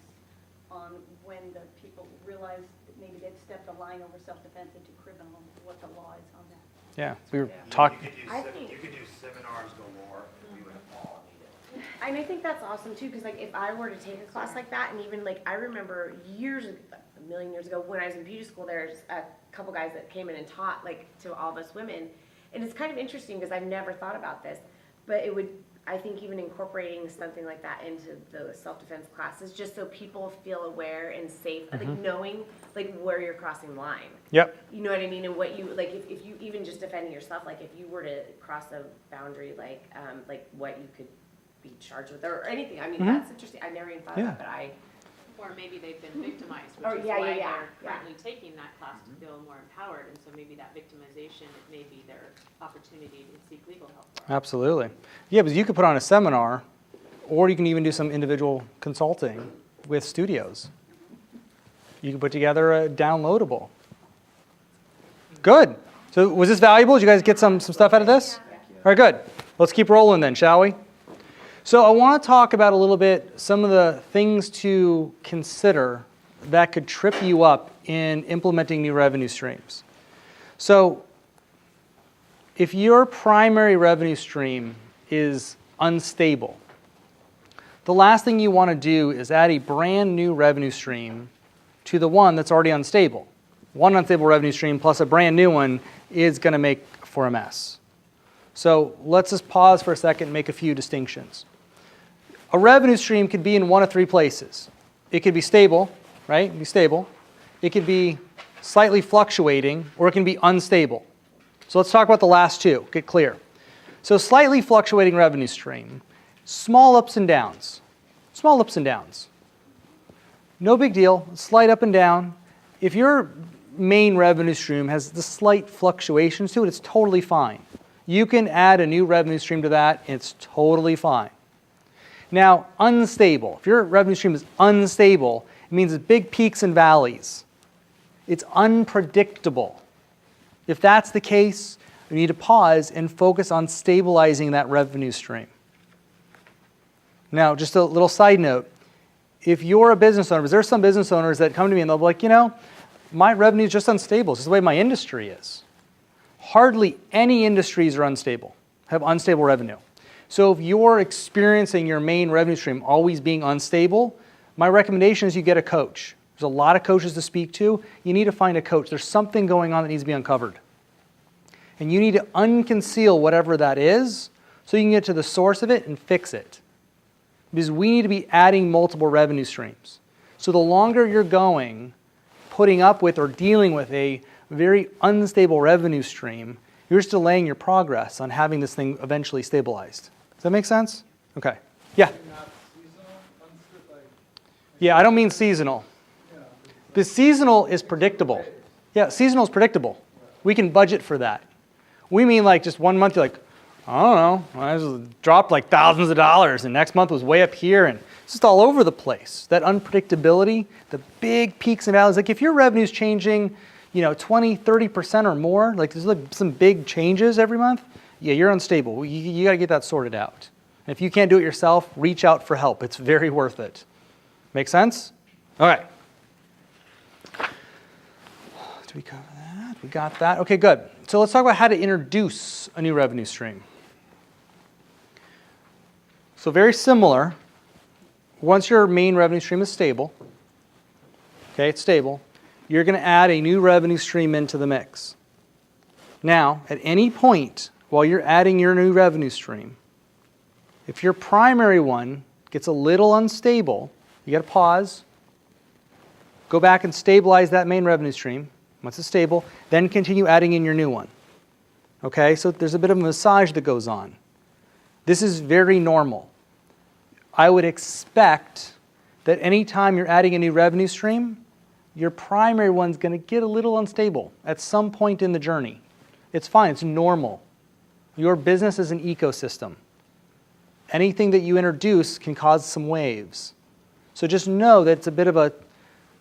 on when the people realize that maybe they've stepped the line over self-defense into criminal, what the law is on that. Yeah, we were talking. You could do seminars galore, we would all need it. And I think that's awesome too, because like if I were to take a class like that, and even like I remember a million years ago when I was in beauty school, there's a couple guys that came in and taught like to all of us women, and it's kind of interesting because I've never thought about this, but it would, I think even incorporating something like that into the self-defense classes, just so people feel aware and safe, like knowing like where you're crossing the line. Yep. You know what I mean? And what you, like if you even just defending yourself, like if you were to cross a boundary, like what you could be charged with or anything. I mean, that's interesting. I never even thought of that, but Or maybe they've been victimized, which Oh, is yeah, why yeah, yeah, they're yeah. currently taking that class to feel more empowered. And so maybe that victimization may be their opportunity to seek legal help for it. Absolutely. Yeah, but you could put on a seminar, or you can even do some individual consulting with studios. You can put together a downloadable. Good. So was this valuable? Did you guys get some stuff out of this? All right, good. Let's keep rolling then, shall we? So I want to talk about a little bit some of the things to consider that could trip you up in implementing new revenue streams. So if your primary revenue stream is unstable, the last thing you want to do is add a brand new revenue stream to the one that's already unstable. One unstable revenue stream plus a brand new one is going to make for a mess. So let's just pause for a second and make a few distinctions. A revenue stream could be in one of three places. It could be stable, right? It could be stable. It could be slightly fluctuating, or it can be unstable. So let's talk about the last two. Get clear. So slightly fluctuating revenue stream, small ups and downs, small ups and downs. No big deal, slight up and down. If your main revenue stream has the slight fluctuations to it, it's totally fine. You can add a new revenue stream to that, and it's totally fine. Now, unstable. If your revenue stream is unstable, it means it's big peaks and valleys. It's unpredictable. If that's the case, you need to pause and focus on stabilizing that revenue stream. Now, just a little side note. If you're a business owner, because there's some business owners that come to me and they'll be like, you know, my revenue is just unstable. It's just the way my industry is. Hardly any industries are unstable, have unstable revenue. So if you're experiencing your main revenue stream always being unstable, my recommendation is you get a coach. There's a lot of coaches to speak to. You need to find a coach. There's something going on that needs to be uncovered. And you need to unconceal whatever that is so you can get to the source of it and fix it. Because we need to be adding multiple revenue streams. So the longer you're going, putting up with or dealing with a very unstable revenue stream, you're just delaying your progress on having this thing eventually stabilized. Does that make sense? Okay. Yeah? Yeah, I don't mean seasonal. The seasonal is predictable. Yeah, seasonal is predictable. We can budget for that. We mean like just 1 month, you're like, I don't know, I just dropped like thousands of dollars, and next month was way up here, and it's just all over the place. That unpredictability, the big peaks and valleys. Like if your revenue's changing, 20, 30% or more, like there's like some big changes every month, yeah, you're unstable. You got to get that sorted out. And if you can't do it yourself, reach out for help. It's very worth it. Make sense? All right. Did we cover that? We got that. Okay, good. So let's talk about how to introduce a new revenue stream. So very similar. Once your main revenue stream is stable, okay, it's stable, you're going to add a new revenue stream into the mix. Now, at any point while you're adding your new revenue stream, if your primary one gets a little unstable, you got to pause, go back and stabilize that main revenue stream. Once it's stable, then continue adding in your new one. Okay, so there's a bit of a massage that goes on. This is very normal. I would expect that anytime you're adding a new revenue stream, your primary one's going to get a little unstable at some point in the journey. It's fine, it's normal. Your business is an ecosystem. Anything that you introduce can cause some waves. So just know that it's a bit of a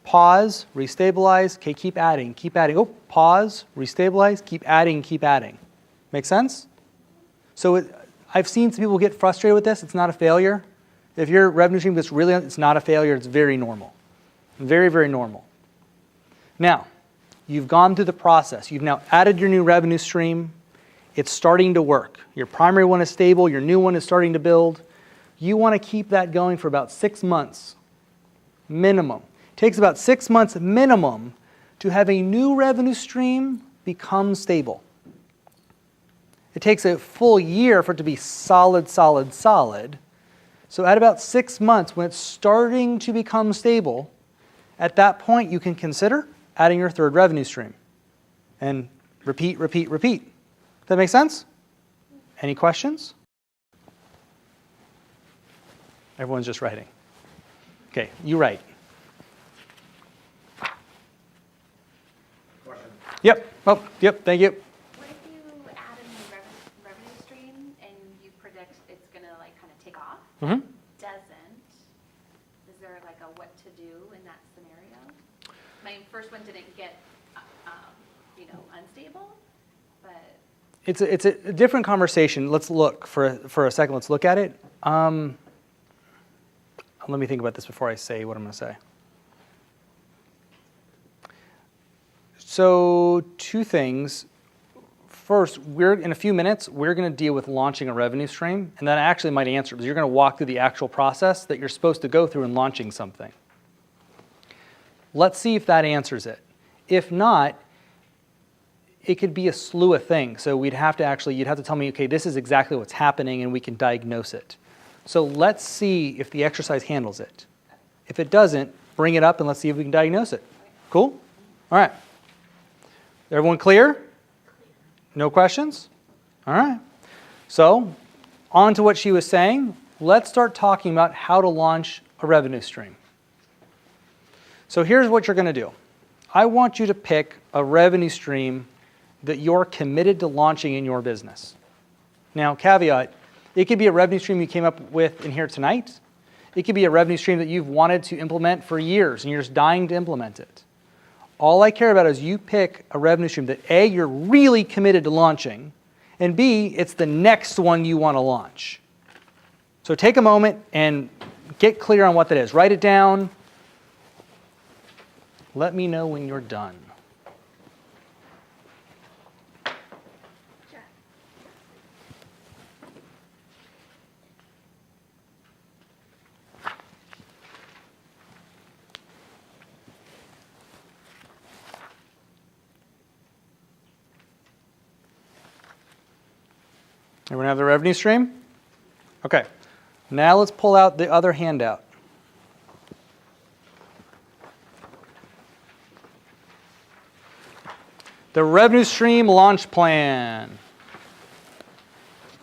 pause, restabilize, okay, keep adding. Oh, pause, restabilize, keep adding. Make sense? So I've seen some people get frustrated with this. It's not a failure. If your revenue stream gets really, it's not a failure. It's very normal. Very, very normal. Now, you've gone through the process. You've now added your new revenue stream. It's starting to work. Your primary one is stable. Your new one is starting to build. You want to keep that going for about 6 months minimum. It takes about 6 months minimum to have a new revenue stream become stable. It takes a full year for it to be solid. So at about 6 months, when it's starting to become stable, at that point you can consider adding your third revenue stream. And repeat. Does that make sense? Any questions? Everyone's just writing. Okay, you write. Question. Yep. Oh, yep, thank you. What if you add a new revenue stream and you predict it's going to like kind of take off? Mm-hmm. Doesn't. Is there like a what to do in that scenario? My first one didn't get, unstable, but. It's a different conversation. Let's look for a second. Let's look at it. Let me think about this before I say what I'm going to say. So 2 things. First, in a few minutes, we're going to deal with launching a revenue stream, and that actually might answer, because you're going to walk through the actual process that you're supposed to go through in launching something. Let's see if that answers it. If not, it could be a slew of things. So you'd have to tell me, okay, this is exactly what's happening, and we can diagnose it. So let's see if the exercise handles it. If it doesn't, bring it up and let's see if we can diagnose it. Cool? All right. Everyone clear? No questions? All right. So, on to what she was saying. Let's start talking about how to launch a revenue stream. So here's what you're going to do. I want you to pick a revenue stream that you're committed to launching in your business. Now, caveat, it could be a revenue stream you came up with in here tonight. It could be a revenue stream that you've wanted to implement for years and you're just dying to implement it. All I care about is you pick a revenue stream that A, you're really committed to launching, and B, it's the next one you want to launch. So take a moment and get clear on what that is. Write it down. Let me know when you're done. Everyone have the revenue stream? Okay. Now let's pull out the other handout. The revenue stream launch plan.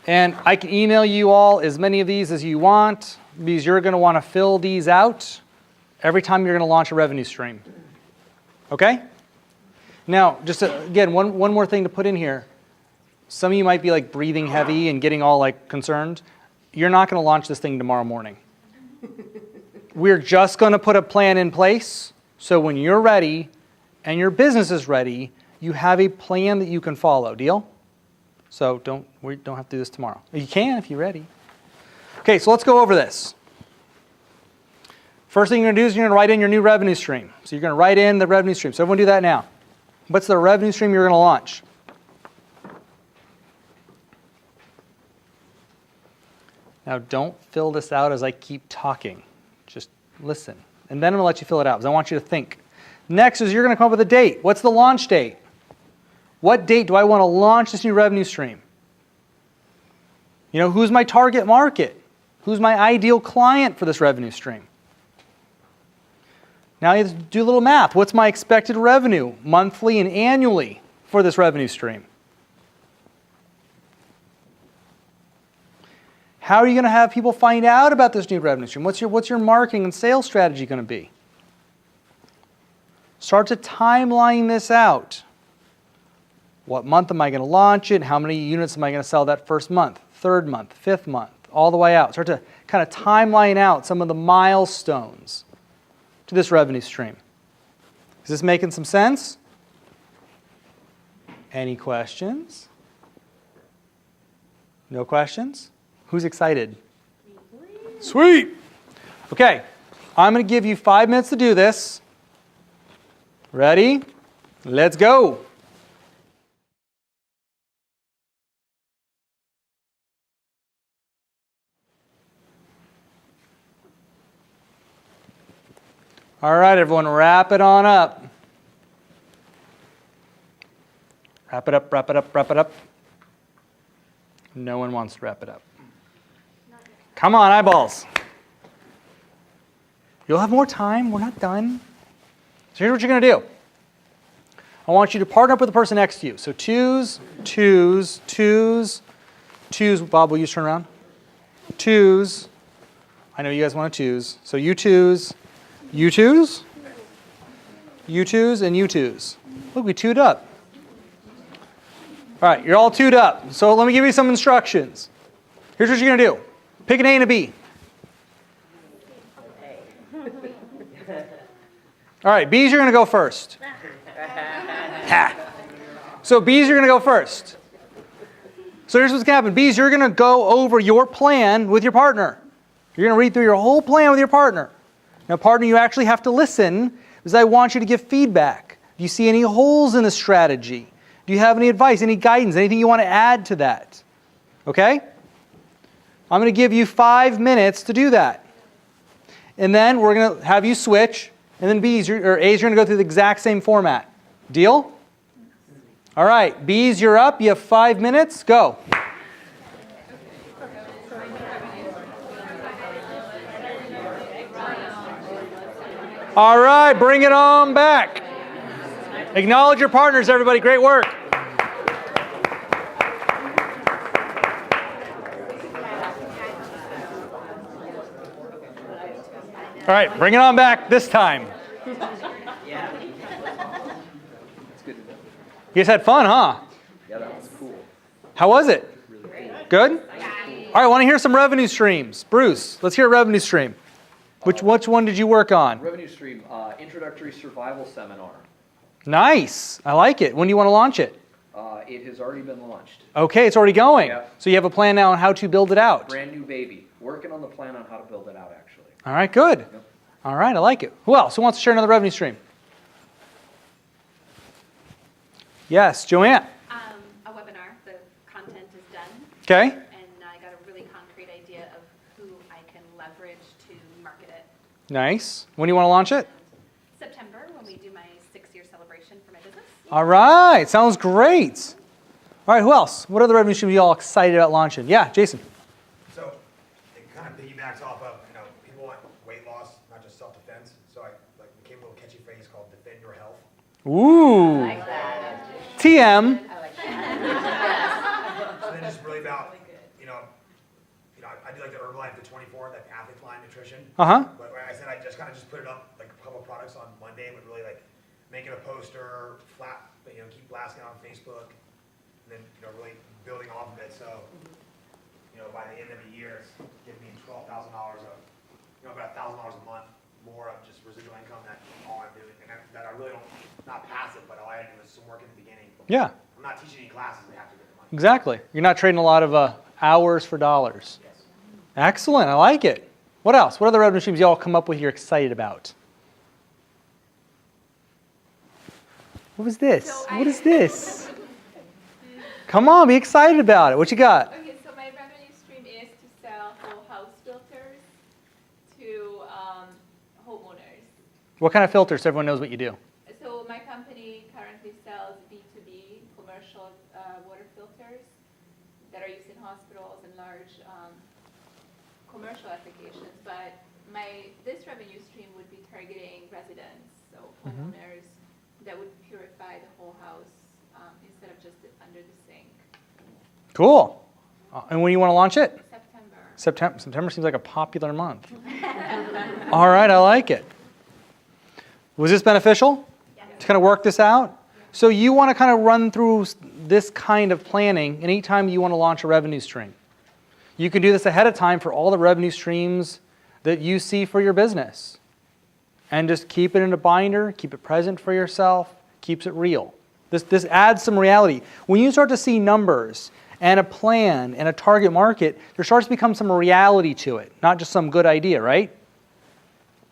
And I can email you all as many of these as you want because you're going to want to fill these out every time you're going to launch a revenue stream. Okay? Now, just again, one more thing to put in here. Some of you might be like breathing heavy and getting all like concerned. You're not going to launch this thing tomorrow morning. We're just going to put a plan in place so when you're ready and your business is ready, you have a plan that you can follow. Deal? So we don't have to do this tomorrow. You can if you're ready. Okay, so let's go over this. First thing you're going to do is you're going to write in your new revenue stream. So you're going to write in the revenue stream. So everyone do that now. What's the revenue stream you're going to launch? Now don't fill this out as I keep talking. Just listen. And then I'm going to let you fill it out because I want you to think. Next is you're going to come up with a date. What's the launch date? What date do I want to launch this new revenue stream? You know, who's my target market? Who's my ideal client for this revenue stream? Now you have to do a little math. What's my expected revenue monthly and annually for this revenue stream? How are you going to have people find out about this new revenue stream? What's your marketing and sales strategy going to be? Start to timeline this out. What month am I going to launch it? How many units am I going to sell that first month, third month, fifth month, all the way out? Start to kind of timeline out some of the milestones to this revenue stream. Is this making some sense? Any questions? No questions? Who's excited? Sweet! Okay, I'm going to give you 5 minutes to do this. Ready? Let's go! All right, everyone, wrap it on up. Wrap it up, wrap it up, wrap it up. No one wants to wrap it up. Come on, eyeballs. You'll have more time. We're not done. So here's what you're going to do. I want you to partner up with the person next to you. So twos, twos, twos, twos. Bob, will you turn around? Twos. I know you guys want to twos. So you twos, you twos, you twos, and you twos. Look, we twooed up. All right, you're all twooed up. So let me give you some instructions. Here's what you're going to do. Pick an A and a B. All right, B's you're going to go first. So B's you're going to go first. So here's what's going to happen. B's you're going to go over your plan with your partner. You're going to read through your whole plan with your partner. Now, partner, you actually have to listen because I want you to give feedback. Do you see any holes in the strategy? Do you have any advice, any guidance, anything you want to add to that? Okay? I'm going to give you 5 minutes to do that. And then we're going to have you switch, and then A's you're going to go through the exact same format. Deal? All right, B's, you're up. You have 5 minutes. Go. All right, bring it on back. Acknowledge your partners, everybody. Great work. All right, bring it on back this time. Yeah. It's good to know. You guys had fun, huh? Yeah, that was cool. How was it? Good? All right, I want to hear some revenue streams. Bruce, let's hear a revenue stream. Which one did you work on? Revenue stream, introductory survival seminar. Nice. I like it. When do you want to launch it? It has already been launched. Okay, it's already going. Yep. So you have a plan now on how to build it out. Brand new baby. Working on the plan on how to build it out, actually. All right, good. Yep. All right, I like it. Who else? Who wants to share another revenue stream? Yes, Joanne. A webinar, the content is done. Okay. And I got a really concrete idea of who I can leverage to market it. Nice. When do you want to launch it? September, when we do my 6-year celebration for my business. All right, sounds great. All right, who else? What other revenue streams are you all excited about launching? Yeah, Jason. So it kind of piggybacks off of, people want weight loss, not just self-defense. So I became a little catchy phrase called defend your health. Ooh. I like that. TM. I like that. So then just really about, I do like the Herbalife, the 24, that athlete line nutrition. Uh-huh. But like I said, I just kind of just put it up, like a couple of products on Monday, but really like making a poster, keep blasting it on Facebook, and then, really building off of it. So, by the end of the year, it's giving me $12,000 of, about $1,000 a month more of just residual income. That's all I'm doing. And that I really don't, not passive, but all I had to do was some work in the beginning. Yeah. I'm not teaching any classes, they have to get the money. Exactly. You're not trading a lot of hours for dollars. Yes. Excellent. I like it. What else? What other revenue streams you all come up with you're excited about? What was this? What is this? Come on, be excited about it. What you got? Okay, so my revenue stream is to sell whole house filters to homeowners. What kind of filters so everyone knows what you do? So my company currently sells B2B commercial water filters that are used in hospitals and large commercial applications. But this revenue stream would be targeting residents, so homeowners that would purify the whole house instead of just under the sink. Cool. And when do you want to launch it? September. September seems like a popular month. All right, I like it. Was this beneficial to kind of work this out? So you want to kind of run through this kind of planning anytime you want to launch a revenue stream. You can do this ahead of time for all the revenue streams that you see for your business. And just keep it in a binder, keep it present for yourself, keeps it real. This adds some reality. When you start to see numbers and a plan and a target market, there starts to become some reality to it, not just some good idea, right?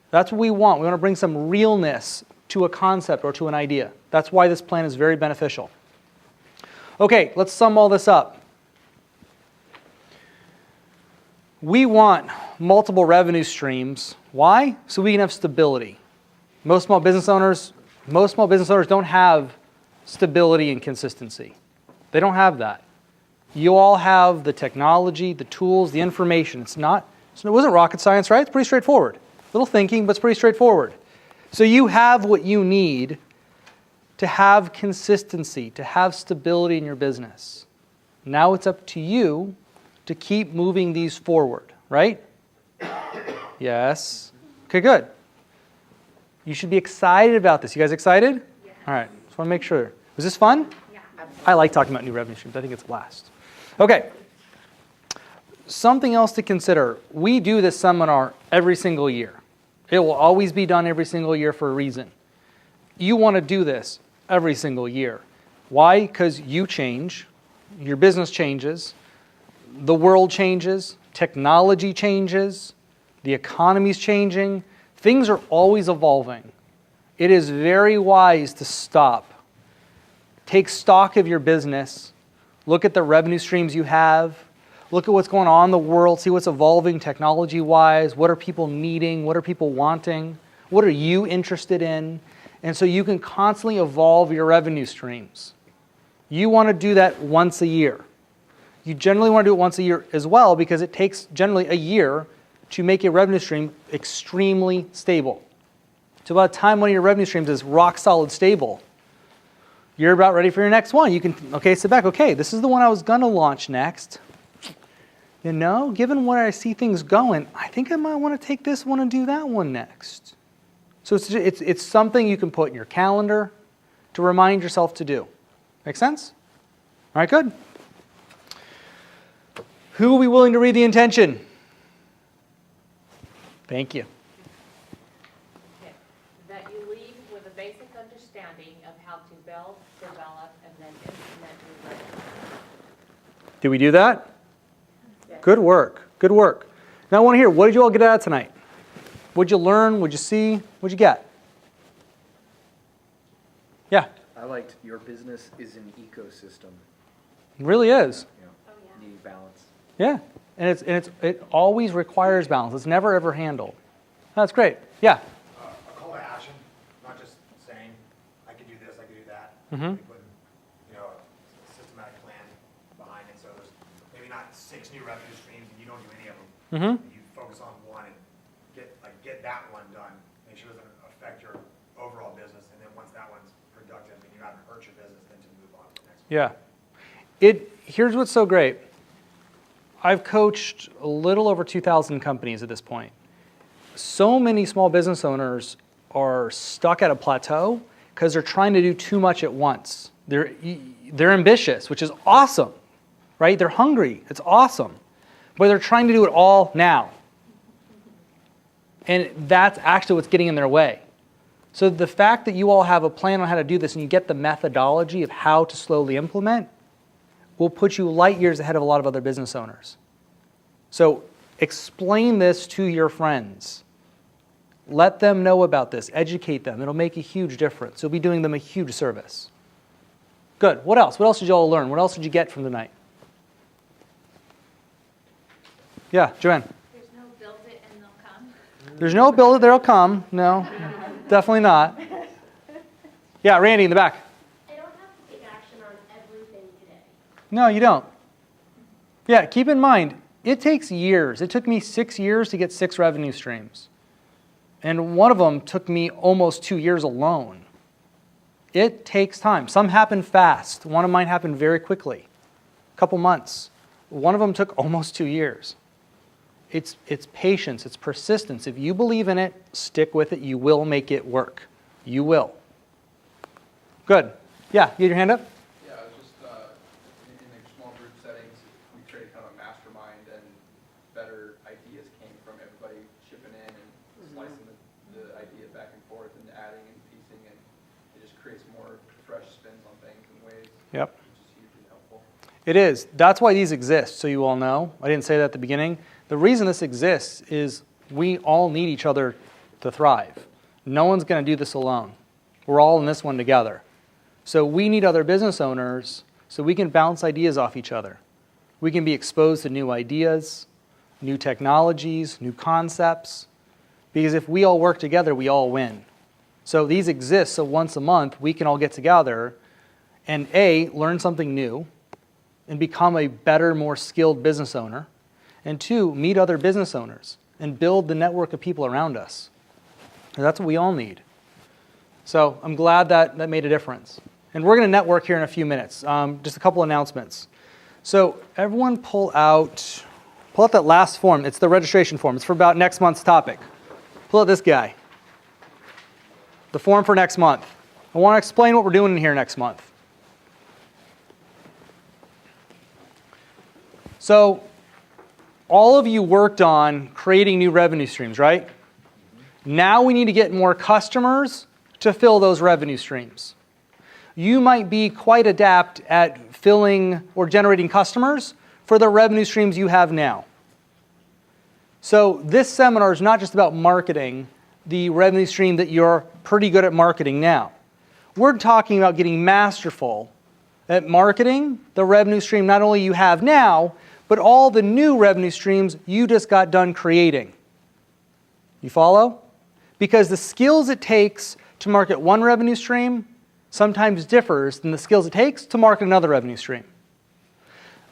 That's what we want. We want to bring some realness to a concept or to an idea. That's why this plan is very beneficial. Okay, let's sum all this up. We want multiple revenue streams. Why? So we can have stability. Most small business owners don't have stability and consistency. They don't have that. You all have the technology, the tools, the information. It wasn't rocket science, right? It's pretty straightforward. Little thinking, but it's pretty straightforward. So you have what you need to have consistency, to have stability in your business. Now it's up to you to keep moving these forward, right? Yes. Okay, good. You should be excited about this. You guys excited? Yeah. All right. Just want to make sure. Was this fun? Yeah. I like talking about new revenue streams. I think it's a blast. Okay. Something else to consider. We do this seminar every single year. It will always be done every single year for a reason. You want to do this every single year. Why? Because you change, your business changes, the world changes, technology changes, the economy's changing. Things are always evolving. It is very wise to stop. Take stock of your business. Look at the revenue streams you have. Look at what's going on in the world. See what's evolving technology-wise. What are people needing? What are people wanting? What are you interested in? And so you can constantly evolve your revenue streams. You want to do that once a year. You generally want to do it once a year as well because it takes generally a year to make a revenue stream extremely stable. So by the time one of your revenue streams is rock solid stable, you're about ready for your next one. You can, sit back, this is the one I was going to launch next. you know, given where I see things going, I think I might want to take this one and do that one next. So it's something you can put in your calendar to remind yourself to do. Make sense? All right, good. Who will be willing to read the intention? Thank you. Okay. That you leave with a basic understanding of how to build, develop, and then implement new revenue. Did we do that? Yes. Good work. Good work. Now I want to hear, what did you all get out of tonight? What'd you learn? What'd you see? What'd you get? Yeah, I liked your business is an ecosystem. it really is. You know, need balance. Yeah, and it always requires balance. It's never ever handled. That's great. Yeah. A call to action, not just saying, I could do this, I could do that. Mm-hmm. Putting, you know, a systematic plan behind it, so there's maybe not 6 new revenue streams and you don't do any of them. Mm-hmm. You focus on one and get that one done. Make sure it doesn't affect your overall business, and then once that one's productive and you haven't hurt your business, then to move on to the next one. Yeah. Here's what's so great. I've coached a little over 2,000 companies at this point. So many small business owners are stuck at a plateau because they're trying to do too much at once. They're ambitious, which is awesome, right? They're hungry. It's awesome. But they're trying to do it all now. And that's actually what's getting in their way. So the fact that you all have a plan on how to do this and you get the methodology of how to slowly implement will put you light years ahead of a lot of other business owners. So explain this to your friends. Let them know about this. Educate them. It'll make a huge difference. You'll be doing them a huge service. Good. What else? What else did you all learn? What else did you get from tonight? Yeah, Joanne. There's no build it and they'll come. There's no build it, they'll come. No, definitely not. Yeah, Randy in the back. I don't have to take action on everything today. No, you don't. Yeah, keep in mind, it takes years. It took me 6 years to get 6 revenue streams. And one of them took me almost 2 years alone. It takes time. Some happen fast. One of mine happened very quickly, a couple months. One of them took almost 2 years. It's patience, it's persistence. If you believe in it, stick with it. You will make it work. You will. Good. Yeah, you had your hand up? Yeah, it was just in the small group settings, we created kind of a mastermind, and better ideas came from everybody chipping in and slicing the idea back and forth and adding and piecing, and it just creates more fresh spins on things and ways. Yep. Which is hugely helpful. It is. That's why these exist, so you all know. I didn't say that at the beginning. The reason this exists is we all need each other to thrive. No one's going to do this alone. We're all in this one together. So we need other business owners so we can bounce ideas off each other. We can be exposed to new ideas, new technologies, new concepts. Because if we all work together, we all win. So these exist so once a month we can all get together and A, learn something new and become a better, more skilled business owner. And 2, meet other business owners and build the network of people around us. And that's what we all need. So I'm glad that made a difference. And we're going to network here in a few minutes. Just a couple announcements. So everyone pull out that last form. It's the registration form. It's for about next month's topic. Pull out this guy. The form for next month. I want to explain what we're doing in here next month. So all of you worked on creating new revenue streams, right? Now we need to get more customers to fill those revenue streams. You might be quite adept at filling or generating customers for the revenue streams you have now. So this seminar is not just about marketing the revenue stream that you're pretty good at marketing now. We're talking about getting masterful at marketing the revenue stream not only you have now, but all the new revenue streams you just got done creating. You follow? Because the skills it takes to market one revenue stream sometimes differs than the skills it takes to market another revenue stream.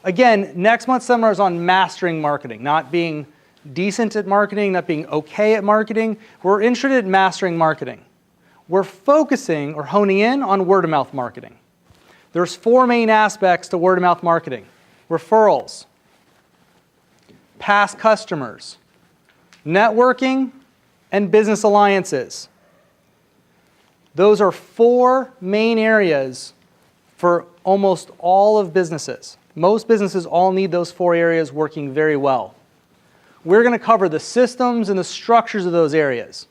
Again, next month's seminar is on mastering marketing, not being decent at marketing, not being okay at marketing. We're interested in mastering marketing. We're focusing or honing in on word-of-mouth marketing. There's 4 main aspects to word-of-mouth marketing. Referrals, past customers, networking, and business alliances. Those are 4 main areas for almost all of businesses. Most businesses all need those 4 areas working very well. We're going to cover the systems and the structures of those areas.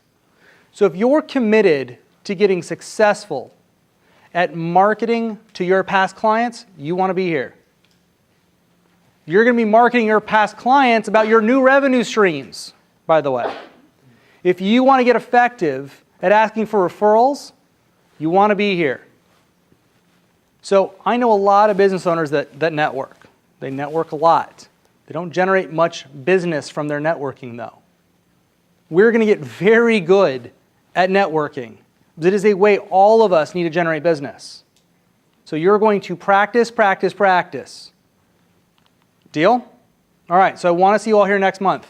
So if you're committed to getting successful at marketing to your past clients, you want to be here. You're going to be marketing your past clients about your new revenue streams, by the way. If you want to get effective at asking for referrals, you want to be here. So I know a lot of business owners that network. They network a lot. They don't generate much business from their networking, though. We're going to get very good at networking. It is a way all of us need to generate business. So you're going to practice, practice, practice. Deal? All right, so I want to see you all here next month.